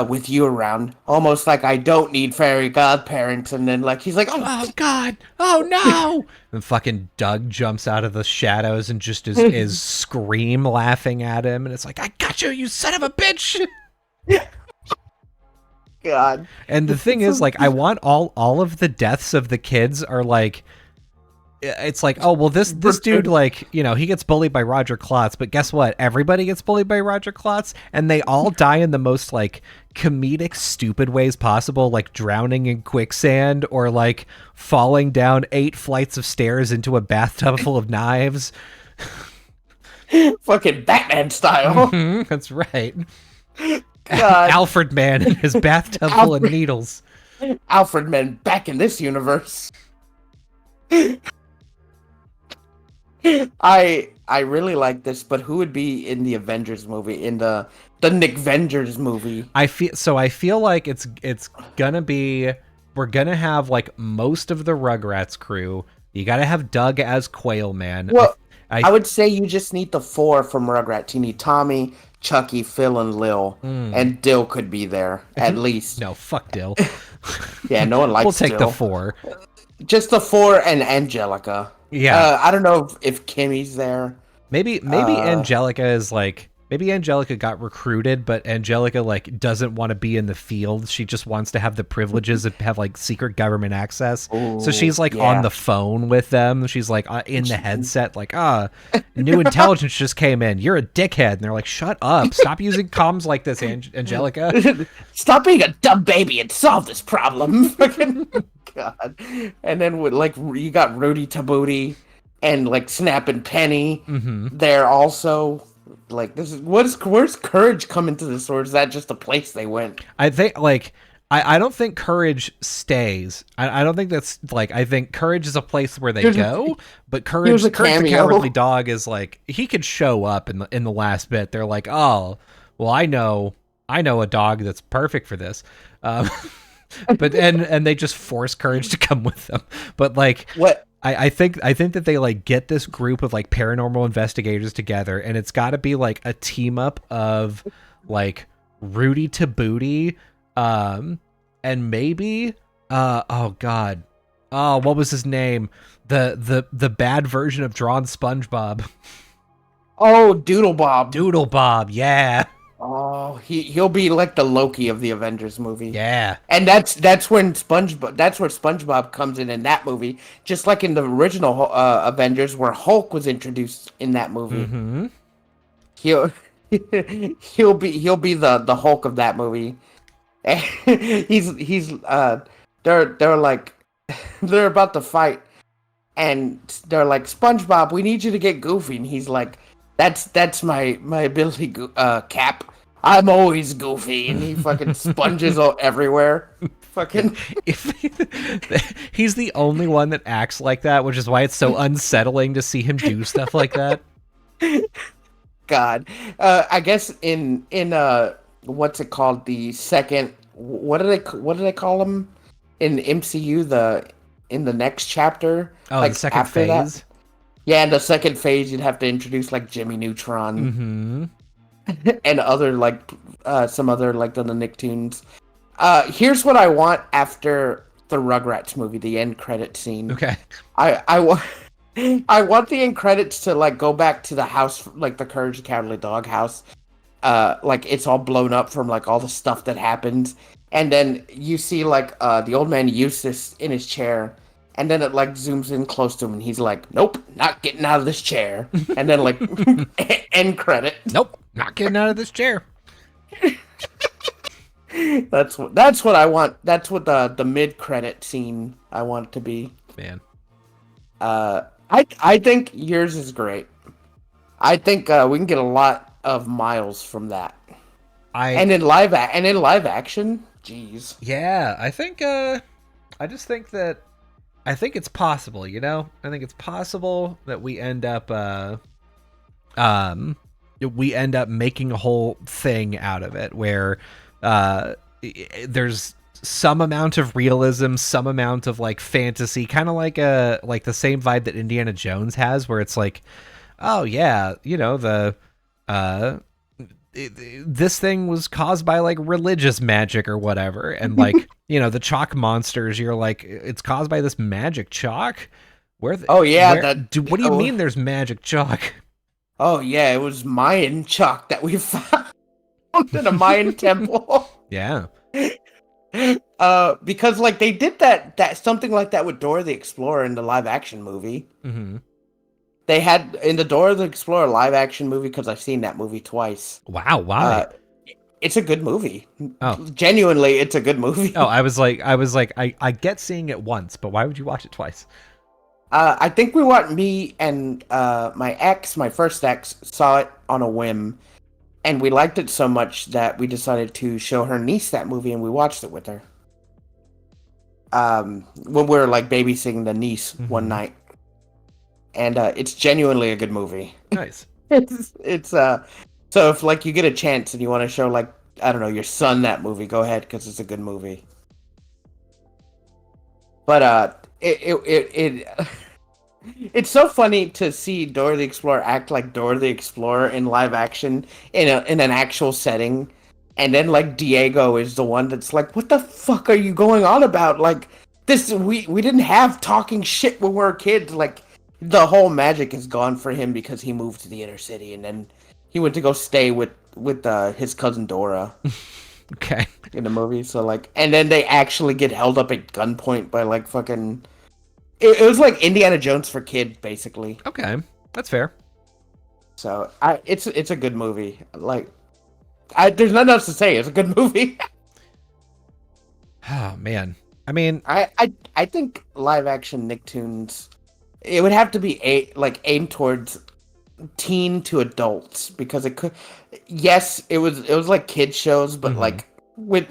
with you around. Almost like I don't need fairy godparents. And then like he's like, oh God, oh no! And fucking Doug jumps out of the shadows and just is scream laughing at him, and it's like, I got you, you son of a bitch! God. And the thing is, like, I want all of the deaths of the kids are like, it's like, oh well, this dude, like, you know, he gets bullied by Roger Klotz, but guess what? Everybody gets bullied by Roger Klotz, and they all die in the most like comedic, stupid ways possible, like drowning in quicksand or like falling down 8 flights of stairs into a bathtub full of knives. Fucking Batman style. That's right. God. Alfred Man in his bathtub full of needles. Alfred Man back in this universe. I really like this, but who would be in the Avengers movie, in the Nick Vengers movie? I feel like it's gonna be, we're gonna have like most of the Rugrats crew. You gotta have Doug as Quail Man. Well, I would say you just need the 4 from Rugrats. You need Tommy, Chucky, Phil, and Lil, and Dill could be there at least. No, fuck Dill. Yeah, no one likes. We'll take Dill. the 4. Just the 4 and Angelica. Yeah, I don't know if Kimmy's there. Maybe Angelica is like, maybe Angelica got recruited, but Angelica like doesn't want to be in the field. She just wants to have the privileges of have like secret government access. Ooh, so she's like on the phone with them. She's like in the headset, like, new intelligence just came in. You're a dickhead. And they're like, shut up. Stop using comms like this, Angelica. Stop being a dumb baby and solve this problem. Fucking God. And then with like you got Rudy Tabooty and like Snap and Penny. They're also like, this is where's Courage come into this, or is that just a place they went? I think like I don't think Courage stays. I don't think that's like, I think Courage is a place where they go, but Courage the Cowardly Dog is like, he could show up in the last bit. They're like, oh well, I know a dog that's perfect for this. But and they just force Courage to come with them. But like, what? I think that they like get this group of like paranormal investigators together, and it's got to be like a team up of like Rudy Tabooty, and maybe oh god, what was his name? The bad version of drawn SpongeBob. Oh, Doodle Bob. Doodle Bob, yeah. Oh, he'll be like the Loki of the Avengers movie. Yeah. And that's where SpongeBob comes in that movie, just like in the original Avengers where Hulk was introduced in that movie. Mm-hmm. He'll be the Hulk of that movie. They're like they're about to fight, and they're like, SpongeBob, we need you to get goofy, and he's like, that's my ability, Cap. I'm always goofy, and he fucking sponges all everywhere. Fucking. He's the only one that acts like that, which is why it's so unsettling to see him do stuff like that. God, I guess in what's it called? The second, what do they call him in MCU? In the next chapter, oh, like the second phase. That? Yeah, in the second phase, you'd have to introduce like Jimmy Neutron, and other like some other like the Nicktoons. Here's what I want after the Rugrats movie, the end credit scene. Okay, I want the end credits to like go back to the house, like the Courage the Cowardly Dog house. Like it's all blown up from like all the stuff that happens, and then you see like the old man Eustace in his chair. And then it like zooms in close to him, and he's like, "Nope, not getting out of this chair." And then like end credit. Nope, not getting out of this chair. That's what I want. That's what the mid credit scene I want it to be. Man, I think yours is great. I think we can get a lot of miles from that. And in live action, jeez. Yeah, I think I think it's possible, you know? I think it's possible that we end up making a whole thing out of it where there's some amount of realism, some amount of like fantasy, kind of like the same vibe that Indiana Jones has, where it's like, oh yeah, you know, this thing was caused by like religious magic or whatever, and like you know, the chalk monsters, you're like, it's caused by this magic chalk. What do you mean there's magic chalk? Oh yeah, it was Mayan chalk that we found in a Mayan temple. Yeah. Because like they did that something like that with Dora the Explorer in the live action movie. Mm-hmm. They had in the Dora the Explorer live action movie, because I've seen that movie twice. Wow, why? Uh, it's a good movie. Oh. Genuinely, it's a good movie. Oh, I get seeing it once, but why would you watch it twice? I think me and my first ex, saw it on a whim, and we liked it so much that we decided to show her niece that movie, and we watched it with her. When we were like babysitting the niece one night, and it's genuinely a good movie. Nice. it's so if like you get a chance and you want to show like, I don't know, your son that movie, go ahead, because it's a good movie. But it's so funny to see Dora the Explorer act like Dora the Explorer in live action in an actual setting, and then like Diego is the one that's like, "What the fuck are you going on about?" Like this, we didn't have talking shit when we were kids. Like the whole magic is gone for him because he moved to the inner city, and then he went to go stay with his cousin Dora. Okay. In the movie, so like, and then they actually get held up at gunpoint by like fucking. It was like Indiana Jones for kids, basically. Okay, that's fair. So it's a good movie. Like, there's nothing else to say. It's a good movie. Oh man, I mean, I think live action Nicktoons, it would have to be aimed towards teen to adults, because it could. Yes, it was like kids shows, but like with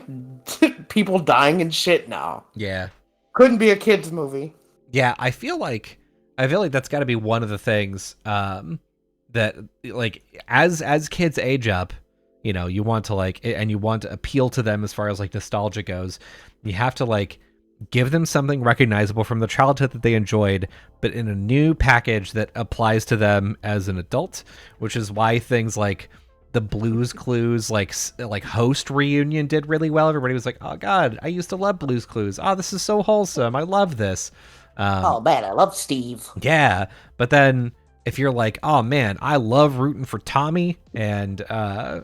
people dying and shit. No, yeah, couldn't be a kids movie. Yeah, I feel like that's got to be one of the things that like as kids age up, you know, you want to like, and you want to appeal to them as far as like nostalgia goes. You have to like give them something recognizable from the childhood that they enjoyed, but in a new package that applies to them as an adult, which is why things like the Blues Clues like host reunion did really well. Everybody was like, "Oh God, I used to love Blues Clues. Oh, this is so wholesome. I love this." Oh man, I love Steve. Yeah, but then if you're like, "Oh man, I love rooting for Tommy," and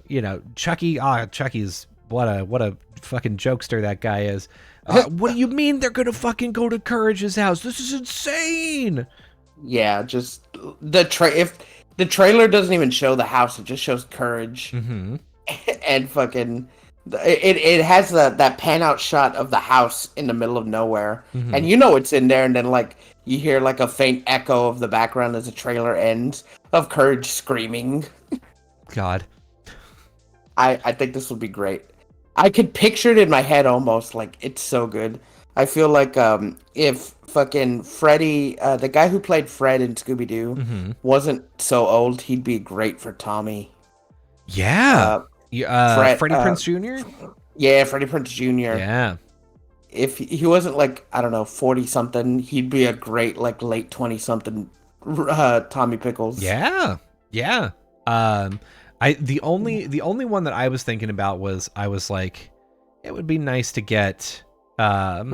you know, Chucky. Ah, Chucky's what a fucking jokester that guy is. What do you mean they're gonna fucking go to Courage's house? This is insane. Yeah, just if the trailer doesn't even show the house, it just shows Courage, and fucking it has that pan out shot of the house in the middle of nowhere, and you know it's in there, and then like you hear like a faint echo of the background as the trailer ends of Courage screaming. God, I think this would be great. I could picture it in my head almost. Like, it's so good. I feel like if fucking Freddy, the guy who played Fred in Scooby-Doo, wasn't so old, he'd be great for Tommy. Yeah. Freddie Prinze Jr.? Yeah, Freddie Prinze Jr. Yeah. If he wasn't like, I don't know, 40-something, he'd be a great like late 20-something Tommy Pickles. Yeah. Yeah. The only one that I was thinking about was, I was like, it would be nice to get fuck.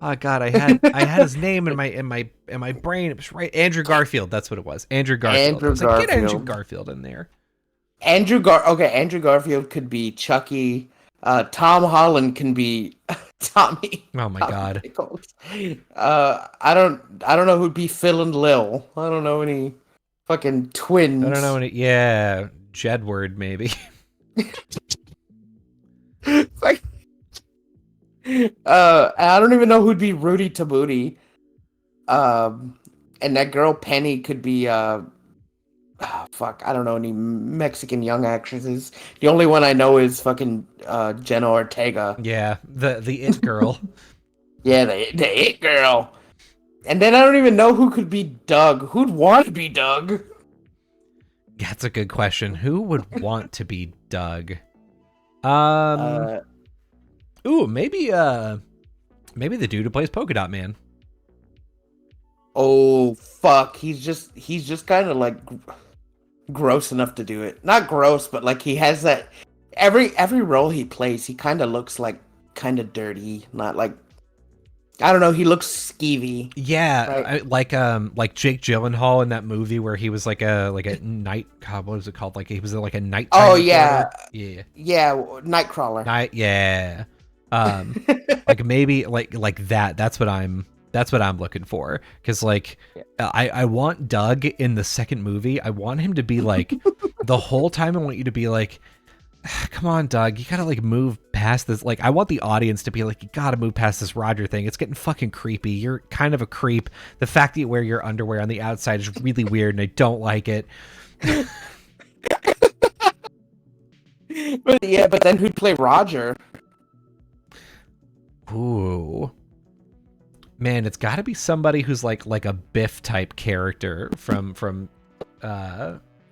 Oh God, I had his name in my brain. It was right. Andrew Garfield, that's what it was. Andrew Garfield. Get Andrew Garfield in there. Andrew Garfield could be Chucky. Tom Holland can be Tommy. Oh my God. I don't know who'd be Phil and Lil. I don't know any fucking twins. I don't know any. Yeah, Jedward maybe. Like, I don't even know who'd be Rudy Tabooty. And that girl Penny could be fuck, I don't know any Mexican young actresses. The only one I know is fucking Jenna Ortega. Yeah, the it girl. Yeah, the it girl. And then I don't even know who could be Doug. Who'd want to be Doug? Yeah, that's a good question. Who would want to be Doug? Ooh, maybe the dude who plays Polka Dot Man. Oh fuck, he's just kind of like gross enough to do it. Not gross, but like he has that every role he plays, he kind of looks like kind of dirty, not like I don't know. He looks skeevy. Yeah, Right. like Jake Gyllenhaal in that movie where he was like a night. God, what was it called? Like he was like a Oh nighttime yeah, reporter. Yeah, yeah. Nightcrawler. night. Yeah, um, like maybe like that. That's what I'm looking for. Because like I want Doug in the second movie. I want him to be like the whole time. I want you to be like, come on, Doug, you gotta like move past this. Like, I want the audience to be like, you gotta move past this Roger thing. It's getting fucking creepy. You're kind of a creep. The fact that you wear your underwear on the outside is really weird, and I don't like it. But yeah, but then who'd play Roger? Ooh, man, it's got to be somebody who's like a Biff type character from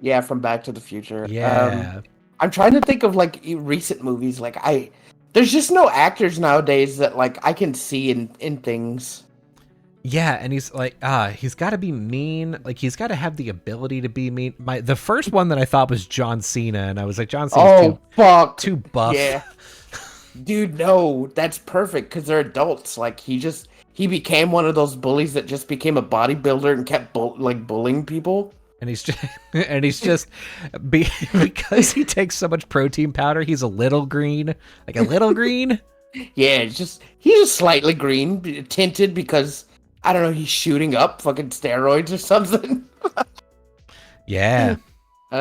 Yeah, from Back to the Future. yeah. I'm trying to think of like recent movies. There's just no actors nowadays that like I can see in things. Yeah, and he's like, he's got to be mean. Like, he's got to have the ability to be mean. The first one that I thought was John Cena, and I was like, John Cena's Oh fuck, too buff. yeah, dude, no, that's perfect because they're adults. Like he became one of those bullies that just became a bodybuilder and kept bullying people. And he's just because he takes so much protein powder, he's a little green, like a little green. Yeah, he's just slightly green tinted because I don't know, he's shooting up fucking steroids or something. Yeah.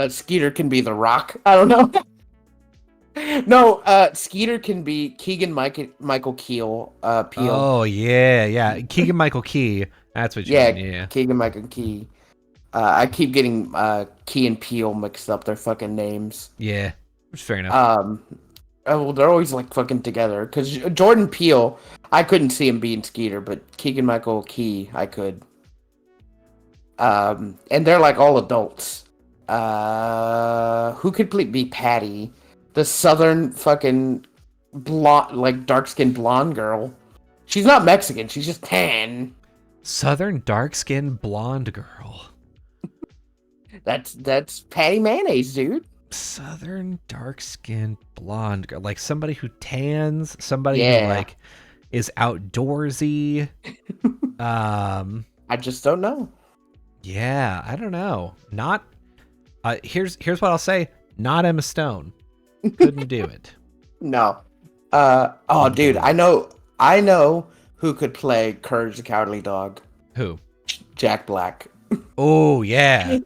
Skeeter can be the Rock. I don't know. No, Skeeter can be Keegan Michael Peel. Oh yeah. Keegan Michael Key. That's what you Yeah, mean. Yeah. Keegan Michael Key. I keep getting Key and Peel mixed up. Their fucking names. Yeah. Which is fair enough. Well, they're always like fucking together. Because Jordan Peele, I couldn't see him being Skeeter, but Keegan Michael Key, I could. And they're like all adults. Who could be Patty? The southern fucking blonde, like dark skinned blonde girl. She's not Mexican. She's just tan. Southern dark-skinned blonde girl. That's Patty Mayonnaise, dude. Southern dark-skinned blonde girl, like somebody who tans, somebody who like is outdoorsy. I just don't know. Yeah, I don't know. Not. Here's what I'll say. Not Emma Stone. Couldn't do it. No. Oh, dude, I know who could play Courage the Cowardly Dog. Who? Jack Black. Oh yeah.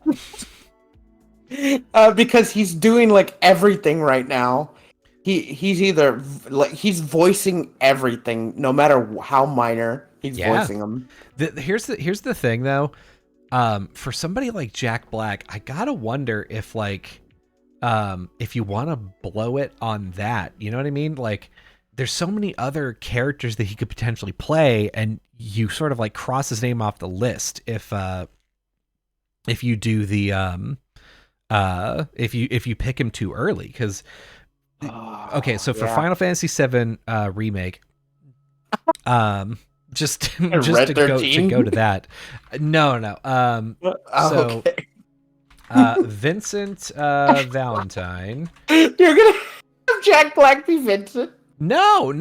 Because he's doing like everything right now. He's either like he's voicing everything, no matter how minor. He's voicing them. Here's the thing though. For somebody like Jack Black, I gotta wonder if like, if you want to blow it on that, you know what I mean? Like, there's so many other characters that he could potentially play, and you sort of like cross his name off the list if you do the if you pick him too early, because okay, so for Final Fantasy VII remake, just to go to that, no, so okay. Vincent Valentine. You're gonna have Jack Black be Vincent? No.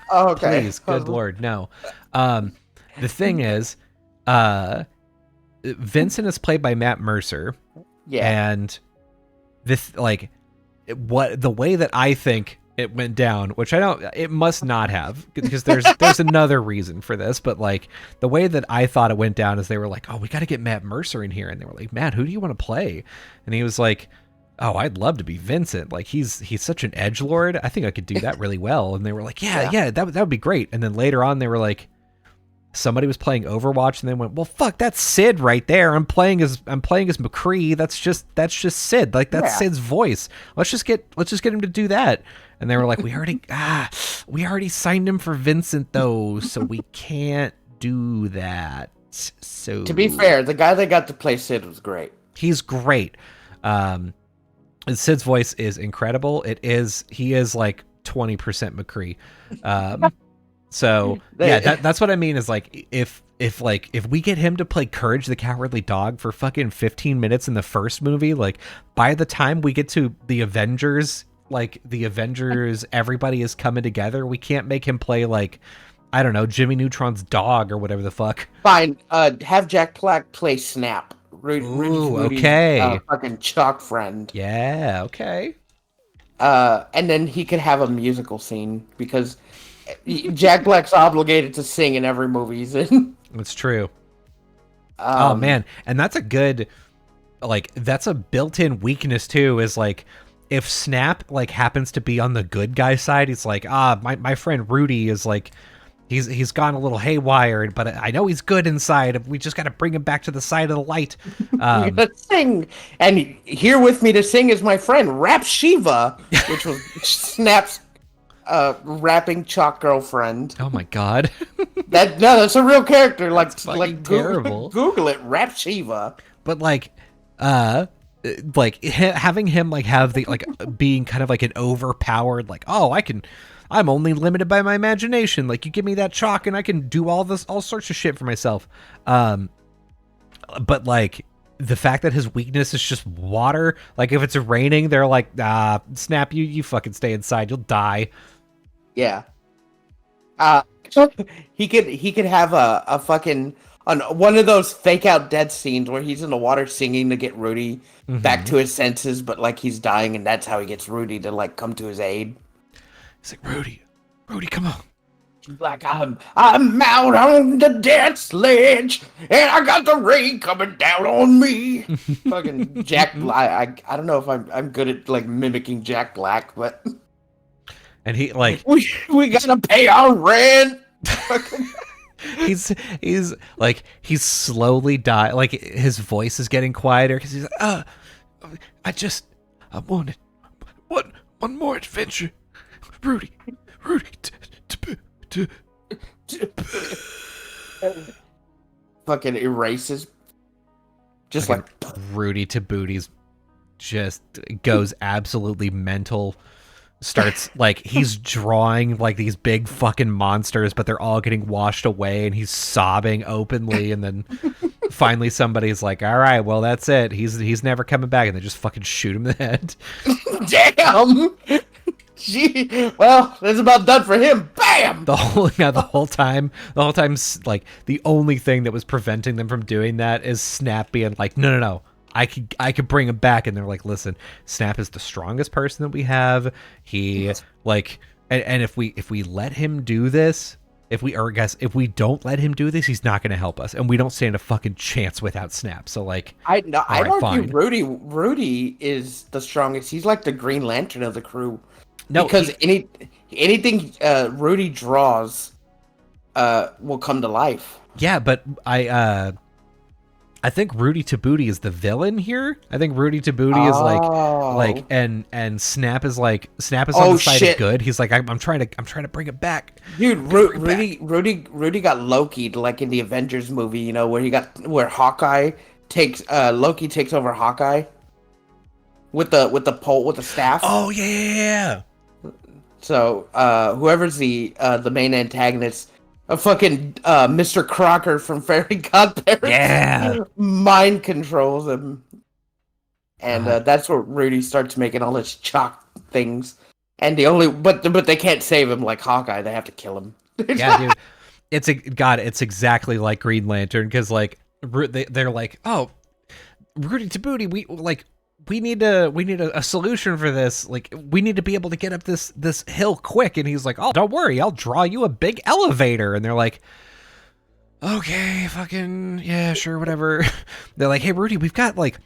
Oh, okay. Please, good Lord, no. The thing is, Vincent is played by Matt Mercer. Yeah. And this, like, the way that I think it went down, which I don't, it must not have, because there's another reason for this, but like the way that I thought it went down is they were like, oh, we got to get Matt Mercer in here, and they were like, Matt, who do you want to play? And he was like, oh, I'd love to be Vincent. Like he's such an edgelord. I think I could do that really well. And they were like, yeah, that would be great. And then later on, they were like, somebody was playing Overwatch, and they went, well, fuck, that's Sid right there. I'm playing as McCree. That's just Sid. Like that's Sid's voice. Let's just get him to do that. And they were like, we already signed him for Vincent though, so we can't do that. So to be fair, the guy that got to play Sid was great. He's great. Sid's voice is incredible. He is like 20% McCree. So yeah, that's what I mean is like, if we get him to play Courage the Cowardly Dog for fucking 15 minutes in the first movie, like by the time we get to the Avengers, everybody is coming together. We can't make him play like I don't know, Jimmy Neutron's dog or whatever the fuck. Fine. Have Jack Black play Snap. Rudy's Ooh, okay. fucking chalk friend. Yeah, okay. And then he could have a musical scene because Jack Black's obligated to sing in every movie he's in. That's true. Oh man, and that's a good, like, that's a built-in weakness too, is like, if Snap like happens to be on the good guy side, it's like, my friend Rudy is like, he's gone a little haywire, but I know he's good inside. We just got to bring him back to the side of the light. Let's sing, and here with me to sing is my friend Rap Shiva, which was Snap's rapping chalk girlfriend. Oh my god. That's a real character. Like terrible. Google it, Rap Shiva. But like having him like have the like being kind of like an overpowered, like, oh, I'm only limited by my imagination. Like, you give me that chalk and I can do all sorts of shit for myself. But like the fact that his weakness is just water, like if it's raining, they're like, Snap, you fucking stay inside, you'll die. Yeah. He could have a fucking one of those fake out dead scenes where he's in the water singing to get Rudy back to his senses, but like he's dying, and that's how he gets Rudy to like come to his aid. He's like, Rudy, come on. He's like, I'm out on the death sledge, and I got the rain coming down on me. Fucking Jack Black. I don't know if I'm good at like mimicking Jack Black, but and he like we gotta pay our rent. he's like he's slowly dying. Like his voice is getting quieter because he's like, I wanted one more adventure, Rudy, fucking erases. Just like Rudy to Booty's just goes absolutely mental. Starts like he's drawing like these big fucking monsters, but they're all getting washed away, and he's sobbing openly. And then finally somebody's like, all right, well, that's it, he's never coming back, and they just fucking shoot him in the head. Damn. Gee, well, that's about done for him. Bam. The whole time, like the only thing that was preventing them from doing that is Snap being like, no, I could bring him back. And they're like, listen, Snap is the strongest person that we have. He like, and if we let him do this, if we don't let him do this, he's not going to help us, and we don't stand a fucking chance without Snap. So like, I'd argue Rudy is the strongest. He's like the Green Lantern of the crew. No, because anything Rudy draws will come to life. Yeah, but I think Rudy to Booty is the villain here. I think Rudy to Booty is like and Snap is on the side of good. He's like, I'm trying to bring it back. Dude, Rudy got Loki'd like in the Avengers movie, you know, where Hawkeye takes Loki takes over Hawkeye with the pole, with the staff. Oh yeah. So whoever's the main antagonist, a fucking Mr. Crocker from Fairy Godparents, mind controls him, and that's where Rudy starts making all his chalk things. And but they can't save him like Hawkeye; they have to kill him. Yeah, dude, it's exactly like Green Lantern, because like they're like, oh, Rudy to Booty, we need a solution for this. Like, we need to be able to get up this hill quick. And he's like, oh, don't worry, I'll draw you a big elevator. And they're like, okay, fucking yeah, sure, whatever. They're like, hey, Rudy, we've got like,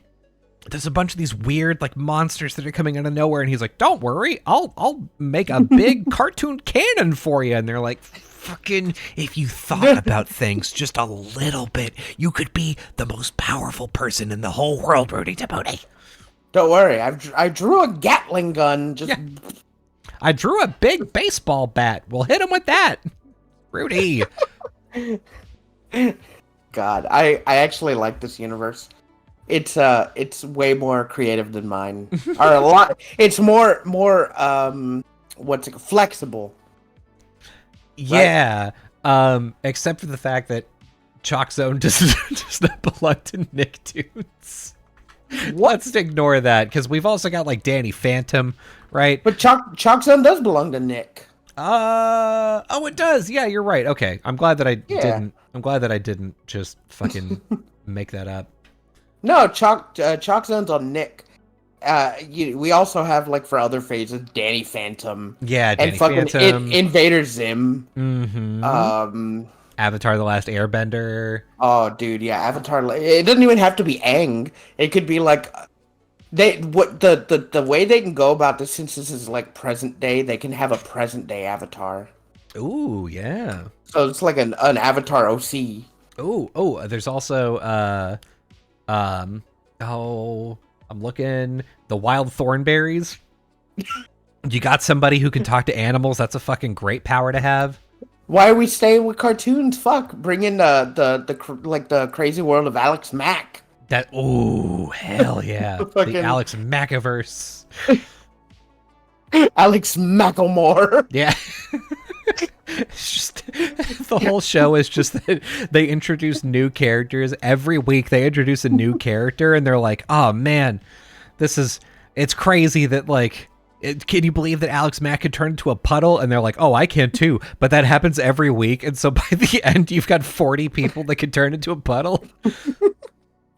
there's a bunch of these weird like monsters that are coming out of nowhere. And he's like, don't worry, I'll make a big cartoon cannon for you. And they're like, fucking, if you thought about things just a little bit, you could be the most powerful person in the whole world, Rudy to Booty. Don't worry, I drew a Gatling gun. I drew a big baseball bat. We'll hit him with that, Rudy. God, I actually like this universe. It's way more creative than mine. Or a lot. It's more flexible. Yeah. Right? Except for the fact that Chalk Zone does not belong to Nicktoons. Let's ignore that, because we've also got like Danny Phantom, right? But Chalk Zone does belong to Nick. Oh, it does. Yeah, you're right. Okay, I'm glad that I Yeah. didn't. I'm glad that I didn't just fucking make that up. No, Chalk Zone's on Nick. We also have, like, for other phases, Danny Phantom Yeah, and Danny fucking Phantom. Invader Zim. Mm-hmm. Um, Avatar: The Last Airbender. oh, dude, yeah, Avatar. It doesn't even have to be Aang. It could be like the way they can go about this, since this is like present day. They can have a present day Avatar. Ooh, yeah. So it's like an Avatar OC. Oh, there's also um oh, I'm looking, the wild thornberries. You got somebody who can talk to animals. That's a fucking great power to have. Why are we staying with cartoons? Fuck, bring in the crazy world of Alex Mack. That, oh, hell yeah. The Fucking Alex Mackiverse. Alex Macklemore. Yeah. It's just, the whole show is just that they introduce new characters. Every week they introduce a new character and they're like, oh man, it's crazy that, like, can you believe that Alex Mack could turn into a puddle? And they're like, oh, I can too. But that happens every week. And so by the end, you've got 40 people that can turn into a puddle.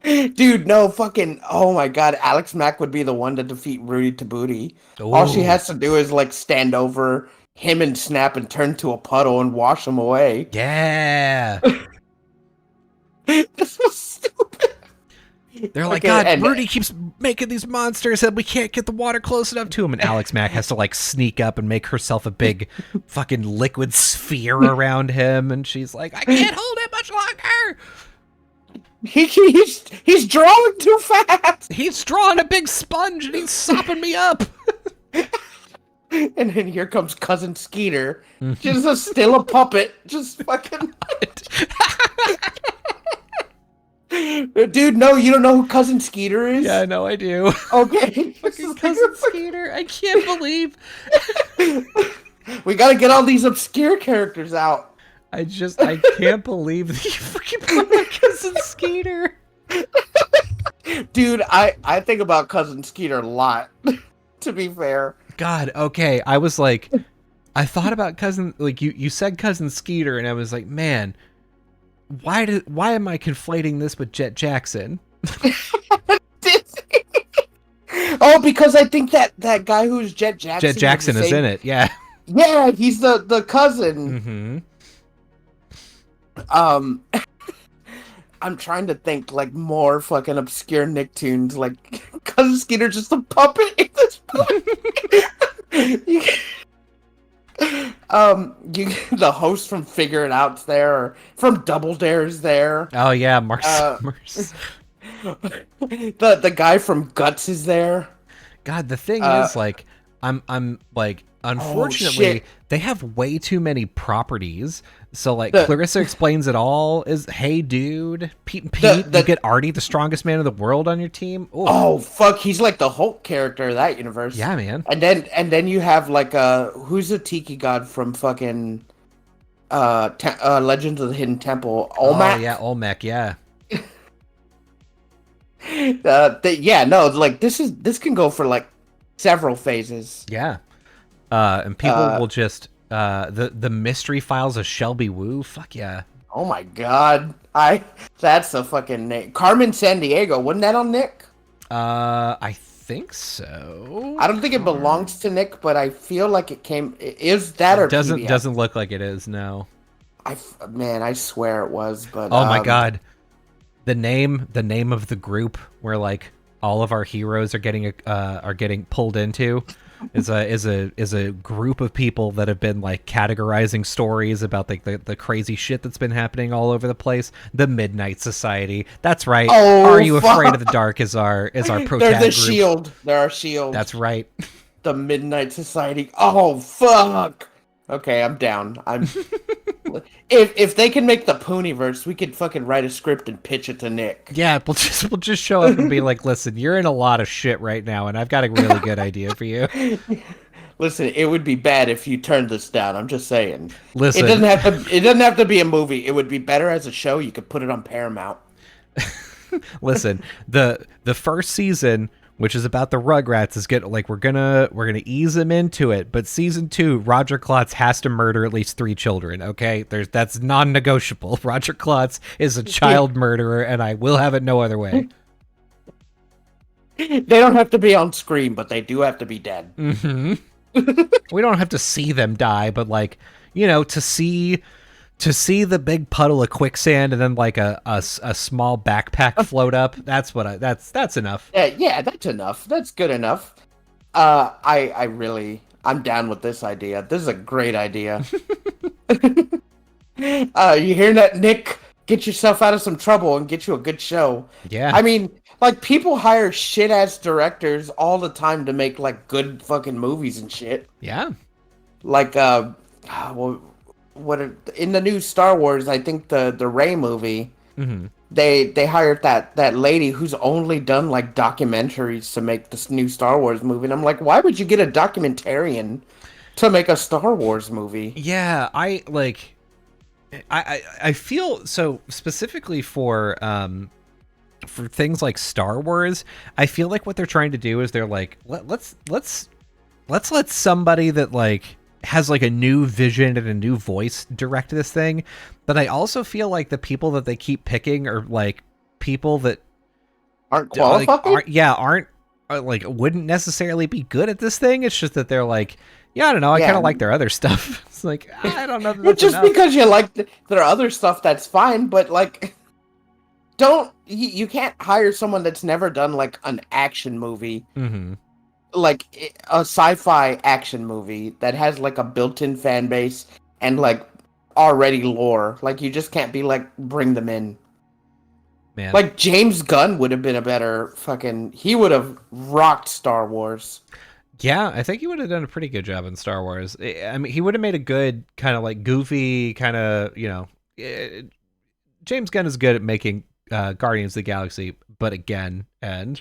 Dude, no, fucking, oh my god, Alex Mack would be the one to defeat Rudy Tabooty. All she Ooh. has to do is, like, stand over him and Snap and turn to a puddle and wash him away. Yeah. This was stupid. They're like, Okay, God, and Rudy keeps making these monsters and we can't get the water close enough to him. And Alex Mack has to, like, sneak up and make herself a big fucking liquid sphere around him. And she's like, I can't hold it much longer. he's drawing too fast. He's drawing a big sponge and he's sopping me up. And then here comes Cousin Skeeter. Just still a puppet. Just fucking. Dude, no, you don't know who Cousin Skeeter is? Yeah, no, I do. Okay. Fucking Cousin Skeeter. I can't believe. We gotta get all these obscure characters out. I can't believe that you fucking brought up Cousin Skeeter. Dude, I think about Cousin Skeeter a lot, to be fair. God, okay. I was like, I thought about Cousin, like, you said Cousin Skeeter, and I was like, man, why am I conflating this with Jet Jackson? Oh, because I think that guy who's Jet Jackson. Jet Jackson is in it, yeah. Yeah, he's the cousin. Mm-hmm. I'm trying to think, like, more fucking obscure Nicktoons, like Cousin Skeeter's just a puppet at this point. The host from Figure It Out's there, or from Double Dare's there. Oh yeah, The guy from Guts is there. God, the thing is, like, I'm like, unfortunately, they have way too many properties. So, like, Clarissa Explains It All is, hey, dude, Pete and Pete, you get Artie, the strongest man in the world, on your team. Ooh. Oh, fuck, he's like the Hulk character of that universe. Yeah, man. And then you have, like, who's the tiki god from fucking Legends of the Hidden Temple? Olmec? Oh, yeah, Olmec, yeah. Yeah, no, like, this can go for, like, several phases. Yeah. And people will just, the Mystery Files of Shelby Woo, fuck yeah. Oh my god. That's the fucking name. Carmen Sandiego, wasn't that on Nick? I think so. I don't think it belongs to Nick, but I feel like it came. Is that or PBS? Doesn't look like it is, no. I swear it was, but oh my god, the name of the group where, like, all of our heroes are getting pulled into is a group of people that have been, like, categorizing stories about, like, the crazy shit that's been happening all over the place. The Midnight Society. That's right. Oh, Are You Afraid of the Dark is our pro They're the group. Shield. They're our Shield. That's right. The Midnight Society. Oh fuck. Okay, I'm down. If they can make the Pooniverse, we could fucking write a script and pitch it to Nick. Yeah, we'll just show up and be like, listen, you're in a lot of shit right now, and I've got a really good idea for you. Listen, it would be bad if you turned this down. I'm just saying. Listen, it doesn't have to be a movie. It would be better as a show. You could put it on Paramount. Listen, the first season which is about the Rugrats. Is get like we're gonna ease them into it, but season 2, Roger Klotz has to murder at least 3 children. Okay, that's non-negotiable. Roger Klotz is a child murderer, and I will have it no other way. They don't have to be on screen, but they do have to be dead. Mm-hmm. We don't have to see them die, but like, you know, to see the big puddle of quicksand and then like a small backpack float up, that's enough. Yeah, that's enough. That's good enough. I'm down with this idea. This is a great idea. You hear that, Nick? Get yourself out of some trouble and get you a good show. Yeah. I mean, like, people hire shit-ass directors all the time to make, like, good fucking movies and shit. Yeah. Like, in the new Star Wars, I think the Rey movie, mm-hmm. they hired that lady who's only done, like, documentaries to make this new Star Wars movie. And I'm like, why would you get a documentarian to make a Star Wars movie? Yeah, I feel so specifically for things like Star Wars. I feel like what they're trying to do is they're like, let's let somebody that like has like a new vision and a new voice direct this thing. But I also feel like the people that they keep picking are like people that aren't qualified. Aren't like wouldn't necessarily be good at this thing. It's just that they're like, yeah, I don't know. I kind of like their other stuff. It's like, I don't know. It's just because you like their other stuff, that's fine. But like, you can't hire someone that's never done like an action movie, mm-hmm. like a sci-fi action movie that has like a built-in fan base and like already lore. Like, you just can't be like, bring them in. Man. Like, James Gunn would have been a better he would have rocked Star Wars. Yeah, I think he would have done a pretty good job in Star Wars. I mean, he would have made a good kind of like goofy kind of, you know, James Gunn is good at making Guardians of the Galaxy, but again, and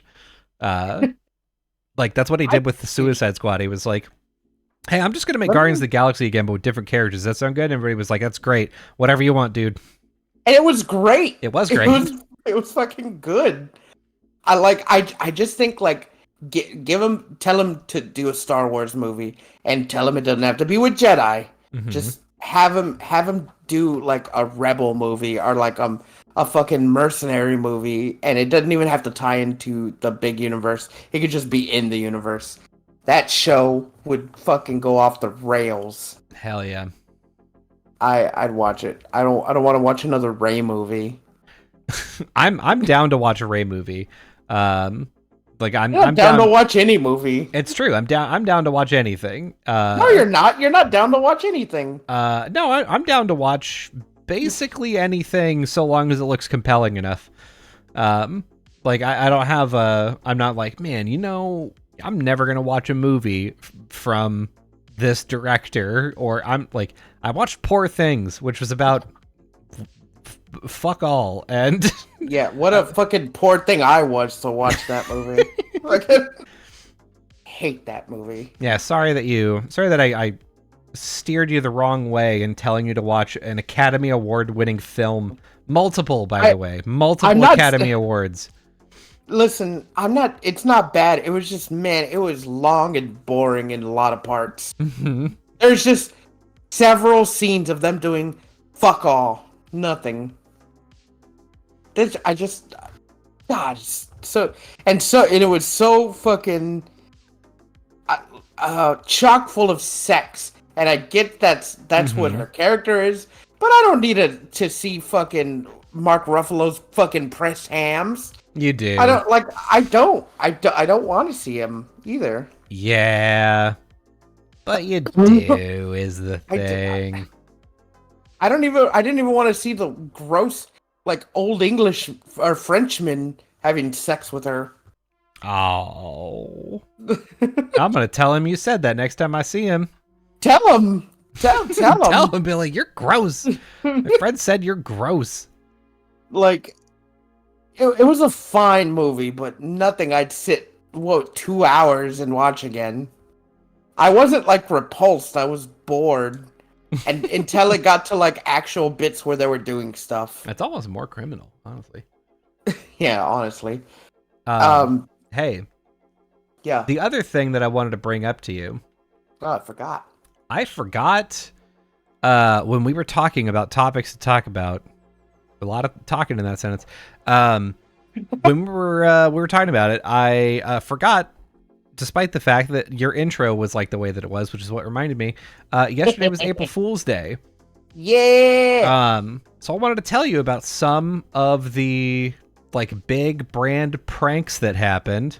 like that's what he did with the Suicide Squad. He was like, hey, I'm just going to make Guardians of the Galaxy again, but with different characters. Does that sound good? And everybody was like, that's great. Whatever you want, dude. And it was great. It was great. It was fucking good. I just think like, tell him to do a Star Wars movie and tell him it doesn't have to be with Jedi. Mm-hmm. Just have him do like a rebel movie or like a fucking mercenary movie, and it doesn't even have to tie into the big universe. It could just be in the universe. That show would fucking go off the rails. Hell yeah. I'd watch it. I don't want to watch another Rey movie. I'm down to watch a Rey movie. Like I'm down to watch any movie. It's true. I'm down to watch anything. No, you're not. You're not down to watch anything. No, I'm down to watch basically anything so long as it looks compelling enough. Like I don't have I'm not like, man, you know, I'm never gonna watch a movie from this director, or I'm like, I watched Poor Things, which was about fuck all, and yeah, what a fucking poor thing I was to watch that movie. Hate that movie. Yeah, sorry that I steered you the wrong way in telling you to watch an Academy Award winning film. Multiple Academy Awards. Listen, it's not bad. It was just, man, it was long and boring in a lot of parts. Mm-hmm. There's just several scenes of them doing fuck all. Nothing. God, and it was so fucking chock full of sex, and I get that's mm-hmm. what her character is, but I don't need to see fucking Mark Ruffalo's fucking pressed hams. You do. I don't want to see him either. Yeah, but you do is the thing. I didn't even want to see the gross, like, old English or Frenchman having sex with her. Oh. I'm going to tell him you said that next time I see him. Tell him. Tell him. Tell him, Billy, you're gross. My friend said you're gross. Like, it was a fine movie, but nothing I'd sit, 2 hours and watch again. I wasn't, like, repulsed. I was bored. And until it got to like actual bits where they were doing stuff. It's almost more criminal, honestly. Yeah, honestly. Hey, Yeah. The other thing that I wanted to bring up to you. Oh, I forgot. I forgot when we were talking about topics to talk about. A lot of talking in that sentence. When we were talking about it, I forgot, despite the fact that your intro was like the way that it was, which is what reminded me. Yesterday was April Fool's Day. Yeah. So I wanted to tell you about some of the like big brand pranks that happened.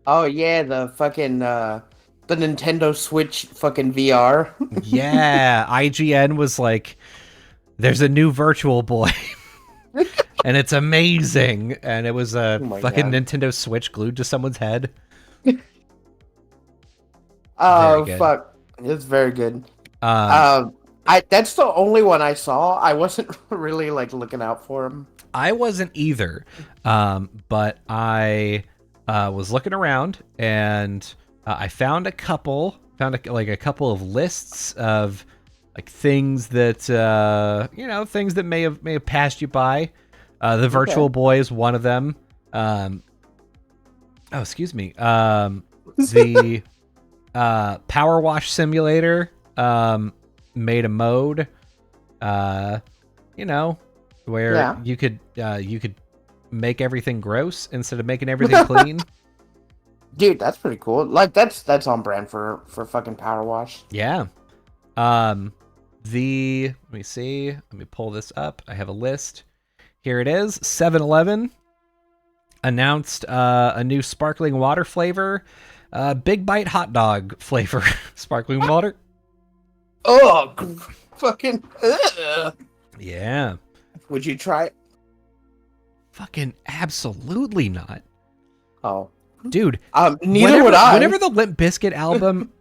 Oh yeah, the fucking the Nintendo Switch fucking VR. Yeah, IGN was like, "There's a new Virtual Boy." And it's amazing. And it was a fucking God. Nintendo Switch glued to someone's head. Oh Very good. fuck, it's very good. I that's the only one I saw. I wasn't really like looking out for him. I wasn't either, but I was looking around and I found a couple of lists of like things that things that may have passed you by. The Virtual Boy is one of them. Excuse me. The Power Wash Simulator made a mode, where you could make everything gross instead of making everything clean. Dude, that's pretty cool. Like that's on brand for fucking Power Wash. Yeah. Let me see. Let me pull this up. I have a list. Here it is. 7-Eleven announced a new sparkling water flavor. Big Bite hot dog flavor. Sparkling water. Oh, fucking. Ugh. Yeah. Would you try it? Fucking absolutely not. Oh. Dude. Neither would I. Whenever the Limp Bizkit album,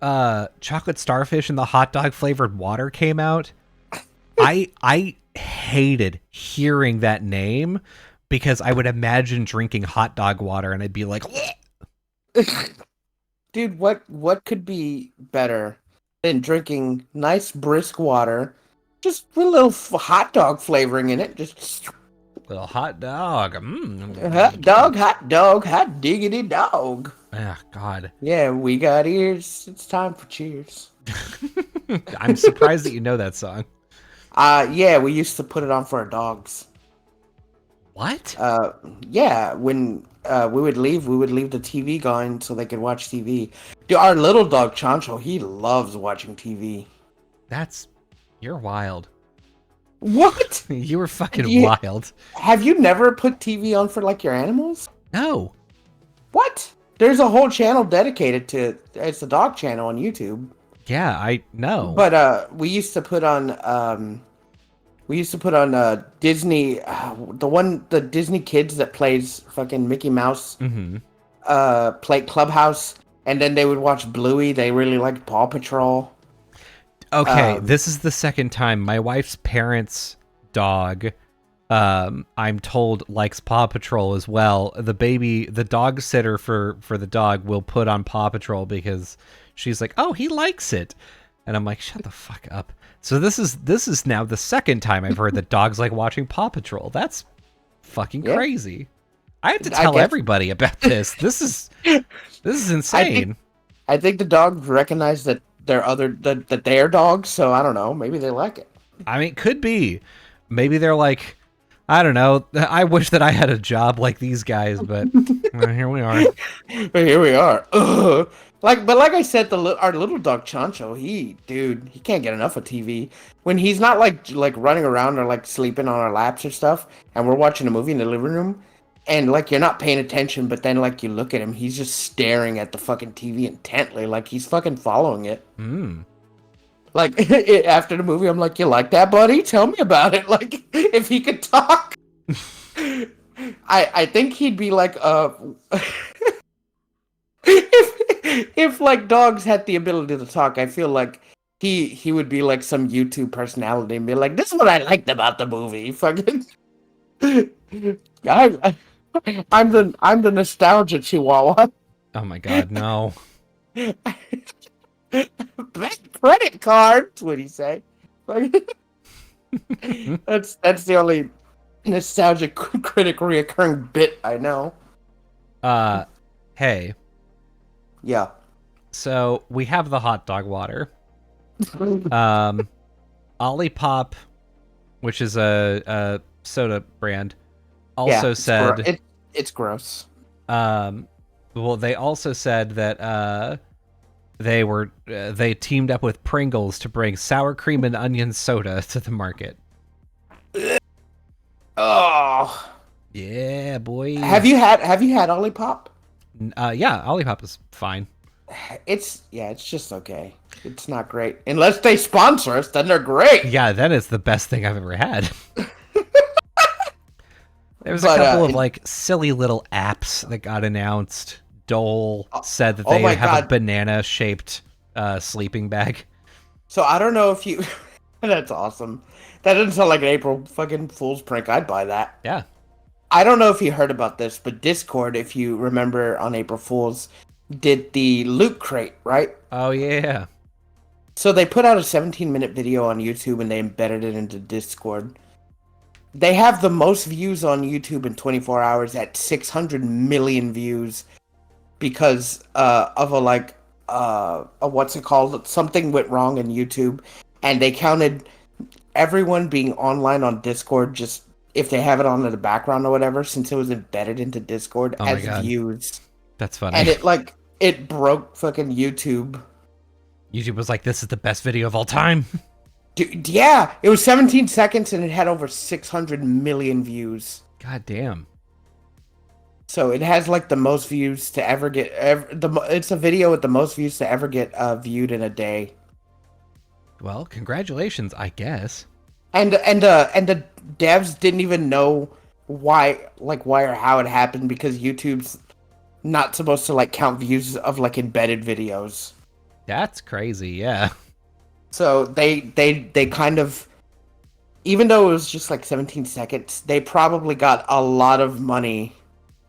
Chocolate Starfish and the hot dog flavored water came out, I hated hearing that name because I would imagine drinking hot dog water and I'd be like, dude, what could be better than drinking nice brisk water, just with a little hot dog flavoring in it? Just little hot dog. Hot dog, hot diggity dog. Ah, God. Yeah, we got ears. It's time for cheers. I'm surprised that you know that song. Yeah, we used to put it on for our dogs. What? Yeah, when we would leave the TV going so they could watch TV. Dude, our little dog Chancho, he loves watching TV. You're wild. What? You were fucking wild. Have you never put TV on for like your animals? No. What? There's a whole channel dedicated to it's the dog channel on YouTube. Yeah, I know. But we used to put on Disney the Disney Kids that plays fucking Mickey Mouse play Clubhouse, and then they would watch Bluey. They really liked Paw Patrol. Okay, this is the second time my wife's parents' dog, I'm told, likes Paw Patrol as well. The dog sitter for the dog will put on Paw Patrol because she's like, oh, he likes it. And I'm like, shut the fuck up. So this is now the second time I've heard that dogs like watching Paw Patrol. That's fucking crazy. I have to tell everybody about this. This is insane. I think the dogs recognize that they're dogs, so I don't know. Maybe they like it. I mean, could be. Maybe they're like, I don't know. I wish that I had a job like these guys, but here we are. Here we are. Ugh. But like I said, our little dog Chancho, he can't get enough of TV. When he's not like running around or like sleeping on our laps or stuff, and we're watching a movie in the living room, and like you're not paying attention, but then like you look at him, he's just staring at the fucking TV intently, like he's fucking following it. Like after the movie, I'm like, you like that, buddy? Tell me about it. Like if he could talk, I think he'd be like if like dogs had the ability to talk, I feel like he would be like some YouTube personality and be like, this is what I liked about the movie. Fucking I'm the nostalgia chihuahua. Oh my god, no. Credit cards, what do you say? That's the only nostalgia critic reoccurring bit I know. Hey. Yeah. So we have the hot dog water. Um, Olipop, which is a soda brand, Yeah, also it's gro- said. it, it's gross. Well, they also said that they teamed up with Pringles to bring sour cream and onion soda to the market. Oh. Yeah, boy. Have you had Olipop? Yeah, Olipop is fine. It's just okay. It's not great. Unless they sponsor us, then they're great. Yeah, that is the best thing I've ever had. There was a But couple of like silly little apps that got announced. Dole said that oh they my have a god. banana shaped sleeping bag. So I don't know if you that's awesome. That doesn't sound like an April fucking Fool's prank. I'd buy that. Yeah. I don't know if you heard about this, but Discord, if you remember on April Fool's, did the loot crate, right? Oh yeah. So they put out a 17-minute video on YouTube and they embedded it into Discord. They have the most views on YouTube in 24 hours at 600 million views because of a what's it called? Something went wrong in YouTube and they counted everyone being online on Discord just if they have it on in the background or whatever since it was embedded into Discord Oh my as god. views. That's funny. And it broke fucking YouTube. YouTube was like, this is the best video of all time. Dude, yeah, it was 17 seconds and it had over 600 million views. God damn. So it has like the most views to ever get. It's a video with the most views to ever get viewed in a day. Well, congratulations, I guess. And the devs didn't even know why or how it happened because YouTube's not supposed to like count views of like embedded videos. That's crazy, yeah. So they kind of, even though it was just like 17 seconds, they probably got a lot of money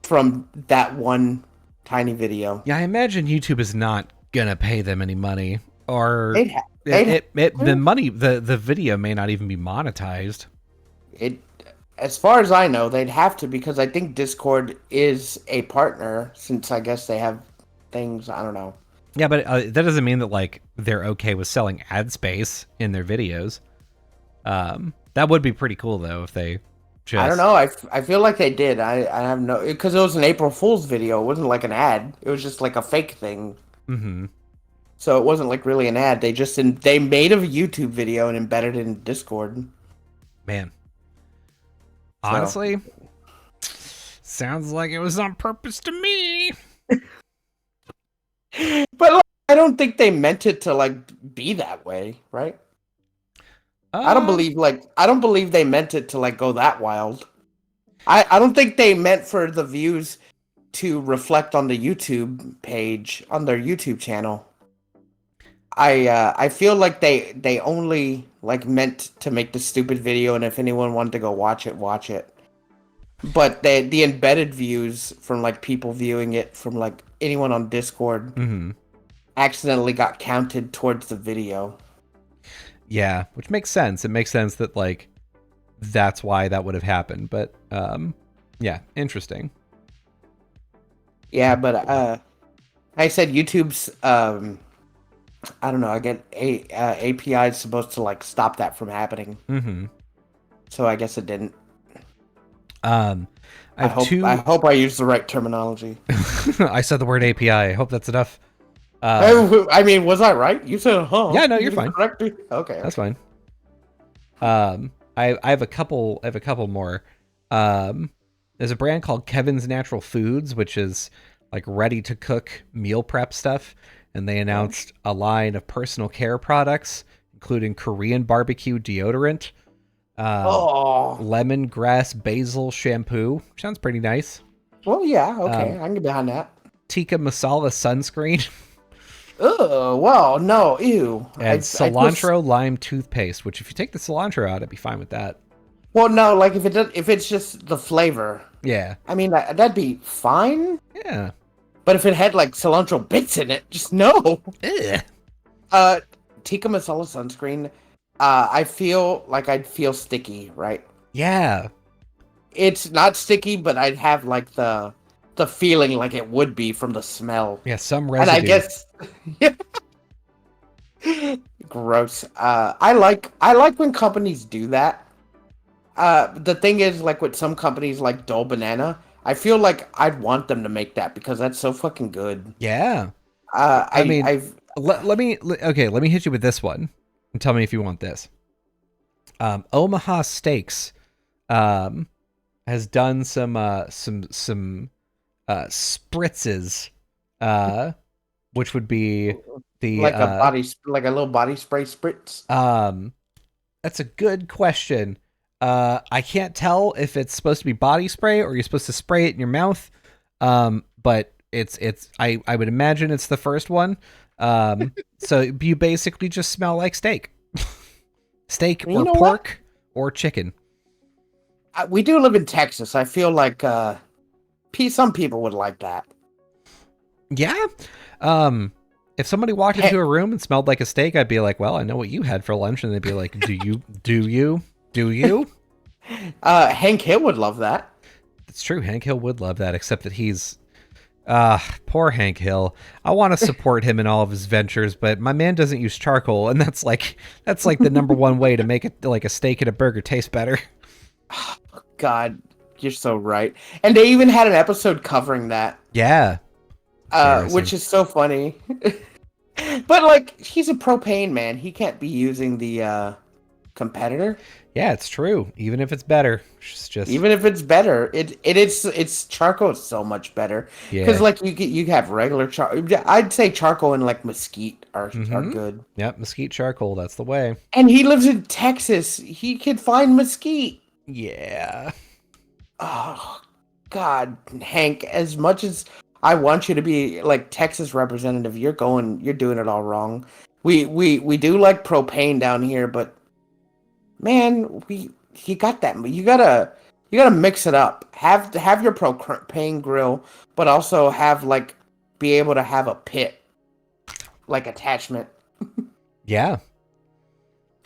from that one tiny video. Yeah, I imagine YouTube is not gonna pay them any money. Or the video may not even be monetized. As far as I know, they'd have to because I think Discord is a partner since I guess they have things, I don't know. Yeah, but that doesn't mean that like they're okay with selling ad space in their videos. That would be pretty cool though if they just... I don't know. I feel like they did. I have no, because it was an April Fool's video. It wasn't like an ad. It was just like a fake thing. Mm-hmm. So it wasn't like really an ad. They made a YouTube video and embedded it in Discord. Man, honestly, sounds like it was on purpose to me. But like, I don't think they meant it to like be that way, right? I don't believe they meant it to like go that wild. I don't think they meant for the views to reflect on the YouTube page on their YouTube channel. I feel like they only like meant to make the stupid video, and if anyone wanted to go watch it, watch it. But the embedded views from like people viewing it from like anyone on Discord accidentally got counted towards the video. Yeah, which makes sense. It makes sense that like that's why that would have happened. But yeah, interesting. Yeah, but I said YouTube's I don't know. I get API is supposed to like stop that from happening. Mm-hmm. So I guess it didn't. I hope I used the right terminology. I said the word API. I hope that's enough. I mean, was I right? You said, huh? Yeah, no, you're fine. Correct me? Okay, that's fine. I have a couple. More. There's a brand called Kevin's Natural Foods, which is like ready to cook meal prep stuff, and they announced a line of personal care products, including Korean barbecue deodorant, lemongrass basil shampoo. Sounds pretty nice. Well, yeah, okay, I can get behind that. Tikka masala sunscreen. Oh, well, no, ew. And cilantro lime toothpaste, which if you take the cilantro out, I'd be fine with that. Well, no, like if it's just the flavor. Yeah. I mean, that'd be fine. Yeah. But if it had like cilantro bits in it, just no. Ugh. Tikka masala sunscreen, I feel like I'd feel sticky, right? Yeah. It's not sticky, but I'd have like the the feeling like it would be from the smell. Yeah, some residue. And I guess gross. I like when companies do that. The thing is, like with some companies like Dole Banana, I feel like I'd want them to make that because that's so fucking good. Yeah. I mean, I've let me hit you with this one and tell me if you want this. Omaha Steaks has done some spritzes, which would be the like a little body spray spritz. That's a good question. I can't tell if it's supposed to be body spray or you're supposed to spray it in your mouth. But I would imagine it's the first one. So you basically just smell like steak. Steak or pork or chicken. We do live in Texas. I feel like some people would like that. Yeah. If somebody walked into a room and smelled like a steak, I'd be like, well, I know what you had for lunch. And they'd be like, do you? Hank Hill would love that. It's true. Hank Hill would love that, except that he's poor Hank Hill. I want to support him in all of his ventures, but my man doesn't use charcoal, and that's like the number one way to make it like a steak and a burger taste better. God, you're so right. And they even had an episode covering that. Yeah. Which is so funny. But like, he's a propane man. He can't be using the competitor. Yeah, it's true. Even if it's better, even if it's better, it's charcoal is so much better. Yeah, because like you have regular charcoal. I'd say charcoal and like mesquite are good. Yep, mesquite charcoal. That's the way. And he lives in Texas. He could find mesquite. Yeah. Oh God, Hank. As much as I want you to be like Texas representative, you're doing it all wrong. We do like propane down here, but man, you got that. You gotta mix it up. Have your propane grill, but also be able to have a pit like attachment. Yeah.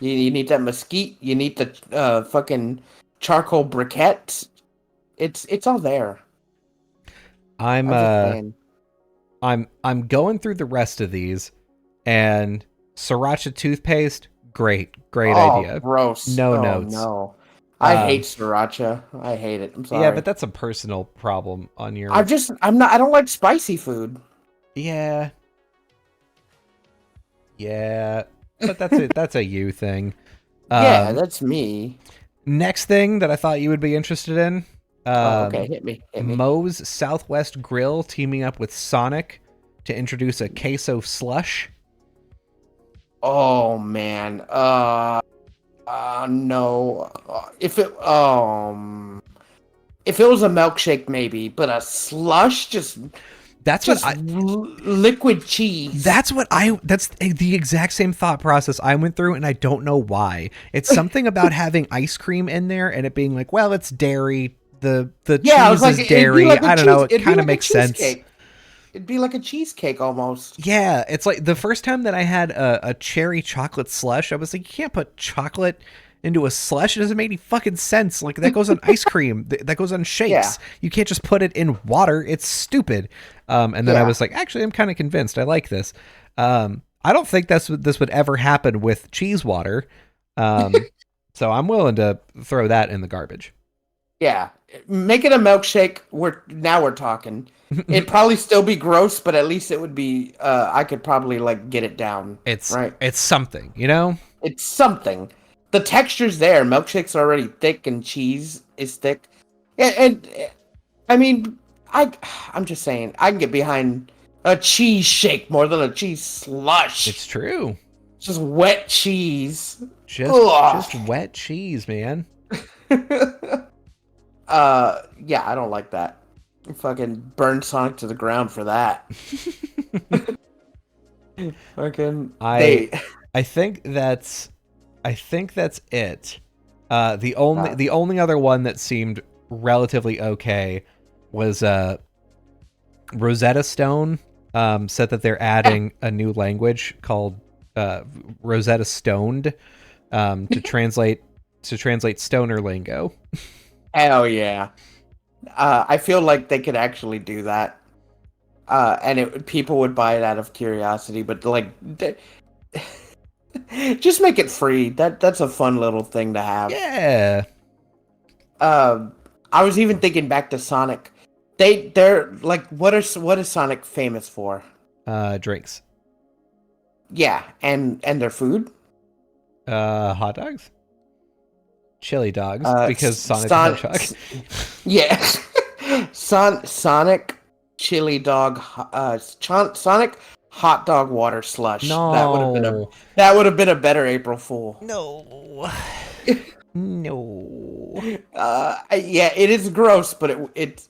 You need that mesquite. You need the fucking charcoal briquettes. It's all there. I'm going through the rest of these, and sriracha toothpaste. Great idea. Gross. No notes. No, I hate sriracha. I hate it. I'm sorry. Yeah, but that's a personal problem on your. I don't like spicy food. Yeah. Yeah, but that's a you thing. Yeah, that's me. Next thing that I thought you would be interested in. Okay, hit me. Moe's Southwest Grill teaming up with Sonic to introduce a queso slush. Oh man, no. If it was a milkshake, maybe, but a slush, liquid cheese. That's the exact same thought process I went through, and I don't know why. It's something about having ice cream in there and it being like, well, it's dairy. The cheese is dairy. I don't know. It kind of makes sense. It'd be like a cheesecake almost. Yeah, it's like the first time that I had a cherry chocolate slush, I was like, you can't put chocolate into a slush. It doesn't make any fucking sense. Like, that goes on ice cream. That goes on shakes. Yeah. You can't just put it in water. It's stupid. And then I was like, actually, I'm kind of convinced. I like this. I don't think this would ever happen with cheese water. So I'm willing to throw that in the garbage. Yeah. Make it a milkshake. We're talking. It'd probably still be gross, but at least it would be. I could probably get it down. It's right. It's something, you know. It's something. The texture's there. Milkshake's already thick, and cheese is thick. And I mean, I'm just saying, I can get behind a cheese shake more than a cheese slush. It's true. Just wet cheese. Just wet cheese, man. Yeah, I don't like that. Fucking burn Sonic to the ground for that. Fucking I think that's it. The only other one that seemed relatively okay was Rosetta Stone said that they're adding a new language called Rosetta Stoned to translate stoner lingo. Hell yeah. I feel like they could actually do that. And people would buy it out of curiosity, but like, just make it free. That's a fun little thing to have. Yeah. Um, I was even thinking back to Sonic. They're like, what is Sonic famous for? Drinks. Yeah, and their food. Hot dogs. Chili dogs, because Sonic the Son, Hedgehog. yeah, Sonic chili dog, Sonic hot dog water slush. No. That would have been a better April Fool. No. No. Yeah, it is gross, but it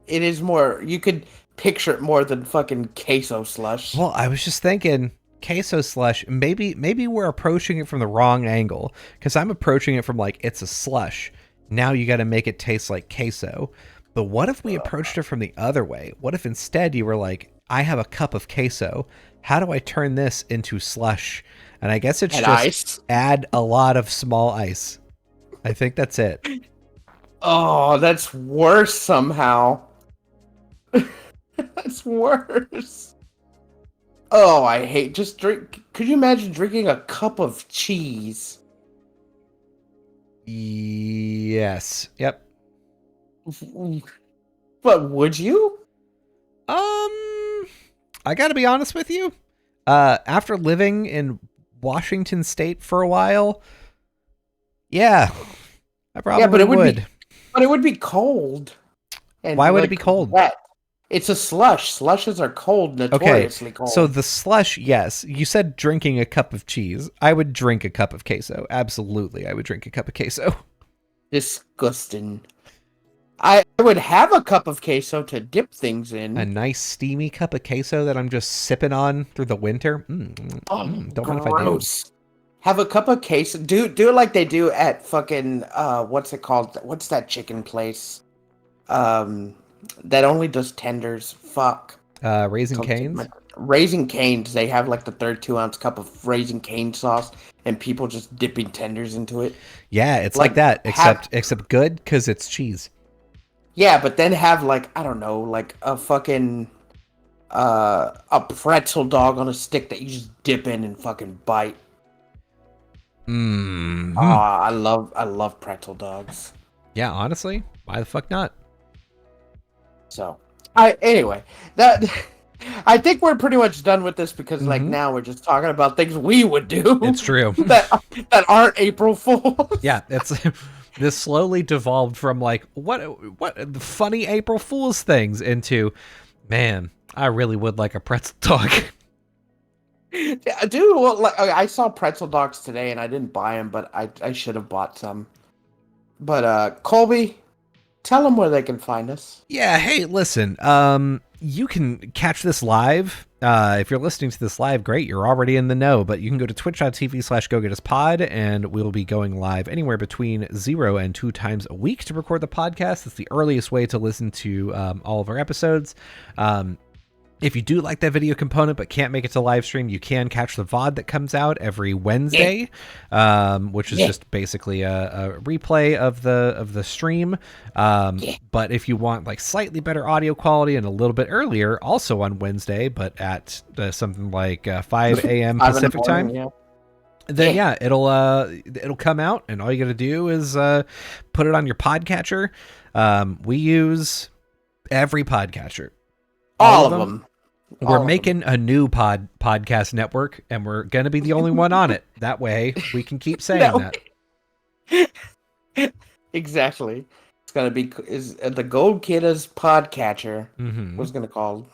is more. You could picture it more than fucking queso slush. Well, I was just thinking queso slush. Maybe we're approaching it from the wrong angle, because I'm approaching it from like it's a slush. Now you got to make it taste like queso. But what if we approached it from the other way? What if instead you were like, I have a cup of queso. How do I turn this into slush? And I guess it's And just ice. add a lot of small ice. I think that's it. Oh, that's worse somehow. That's worse. Oh, I hate just drink. Could you imagine drinking a cup of cheese? Yes. Yep. But would you? I gotta be honest with you. After living in Washington State for a while, yeah, I probably But it would would. be. But it would be cold. And Why would it like, be cold? wet. It's a slush. Slushes are cold, notoriously cold. So the slush, yes. You said drinking a cup of cheese. I would drink a cup of queso. Absolutely, I would drink a cup of queso. Disgusting. I would have a cup of queso to dip things in. A nice steamy cup of queso that I'm just sipping on through the winter. Don't mind if I do. Have a cup of queso. Do it like they do at fucking what's it called? What's that chicken place? That only does tenders. Fuck. Raising Cane's. Raising Cane's. They have like the 32-ounce cup of Raising Cane sauce, and people just dipping tenders into it. Yeah, it's like that, except good because it's cheese. Yeah, but then have like, I don't know, like a fucking a pretzel dog on a stick that you just dip in and fucking bite. Mm-hmm. I love pretzel dogs. Yeah, honestly, why the fuck not? So, anyway, that I think we're pretty much done with this because like now we're just talking about things we would do. It's true. that aren't April Fools. Yeah, it's this slowly devolved from like what funny April Fool's things into, man, I really would like a pretzel dog. Yeah, dude, well, like, I saw pretzel dogs today and I didn't buy them, but I should have bought some. But Colby, tell them where they can find us. Yeah, hey, listen, you can catch this live. If you're listening to this live, great, you're already in the know, but you can go to twitch.tv/GoGetUsPod, and we'll be going live anywhere between 0 and 2 times a week to record the podcast. It's the earliest way to listen to all of our episodes. If you do like that video component but can't make it to live stream, you can catch the VOD that comes out every Wednesday, which is just basically a replay of the stream. But if you want like slightly better audio quality and a little bit earlier, also on Wednesday, but at something like 5 a.m. Pacific time, then it'll come out, and all you got to do is put it on your podcatcher. We use every podcatcher. All of them. We're making a new podcast network, and we're going to be the only one on it. That way, we can keep saying that. Exactly. It's going to be the Go Gettas podcatcher. What's going to call?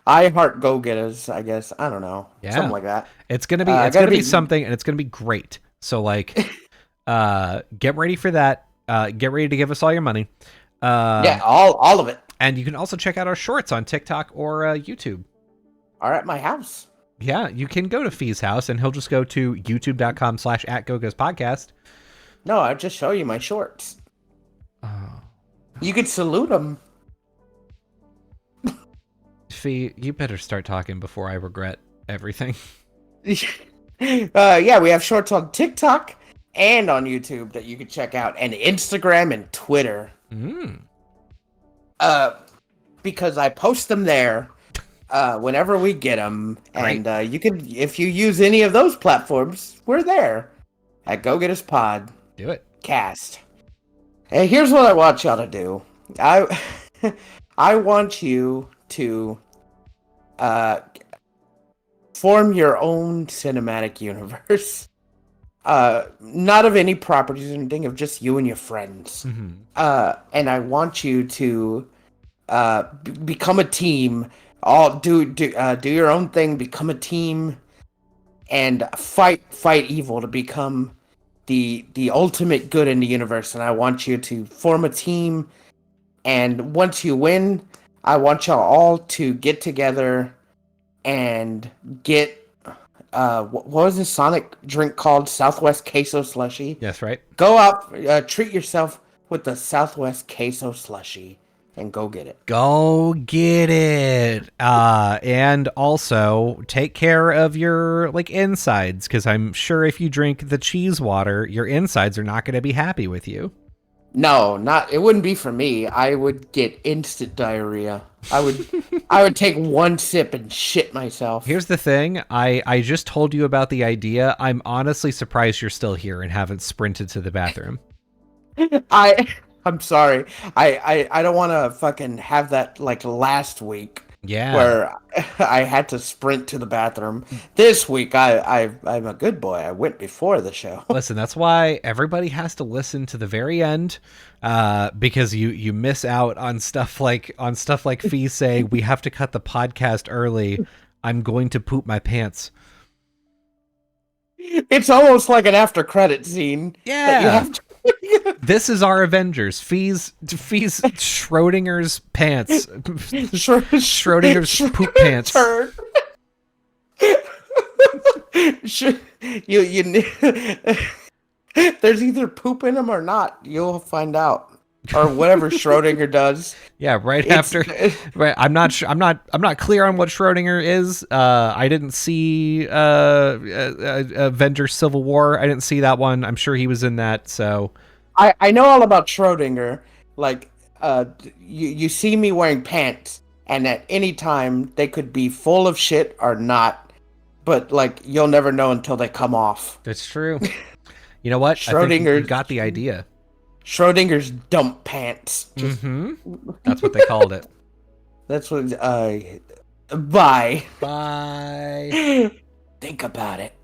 I Heart Go Gettas, I guess. I don't know. Yeah. Something like that. It's going to be something, and it's going to be great. So, like, get ready for that. Get ready to give us all your money. All of it. And you can also check out our shorts on TikTok or YouTube. Or at my house. Yeah, you can go to Fee's house, and he'll just go to youtube.com/@GoGospodcast. No, I'll just show you my shorts. Oh. You could salute them. Fee, you better start talking before I regret everything. Yeah, we have shorts on TikTok and on YouTube that you can check out, and Instagram and Twitter. because I post them there whenever we get them, Great. and you can, if you use any of those platforms, we're there at Go Get Us Pod Do it. Cast. And here's what I want y'all to do. I I want you to form your own cinematic universe. Not of any properties or anything, of just you and your friends. And I want you to become a team. All do your own thing. Become a team, and fight evil to become the ultimate good in the universe. And I want you to form a team. And once you win, I want y'all all to get together and get what was this Sonic drink called? Southwest Queso Slushy. Yes, right. Go out, treat yourself with the Southwest Queso Slushy, and go get it. Go get it. And also take care of your insides, because I'm sure if you drink the cheese water, your insides are not going to be happy with you. No, it wouldn't be for me. I would get instant diarrhea. I would take one sip and shit myself. Here's the thing. I just told you about the idea. I'm honestly surprised you're still here and haven't sprinted to the bathroom. I'm sorry. I don't want to fucking have that like last week. Yeah. Where I had to sprint to the bathroom. This week, I'm a good boy. I went before the show. Listen, that's why everybody has to listen to the very end, because you miss out on stuff like Fee say, we have to cut the podcast early. I'm going to poop my pants. It's almost like an after credit scene. Yeah. That you have to This is our Avengers. Fee's Schrodinger's pants. Schrodinger's poop pants. There's either poop in them or not. You'll find out. Or whatever Schrodinger does. Yeah, after. Right, I'm not clear on what Schrodinger is. I didn't see Avengers Civil War. I didn't see that one. I'm sure he was in that. So I know all about Schrodinger. Like, you see me wearing pants, and at any time they could be full of shit or not. But like, you'll never know until they come off. That's true. You know what? Schrodinger's, I think you got the idea. Schrodinger's dump pants. That's what they called it. That's what. Bye. Bye. Think about it.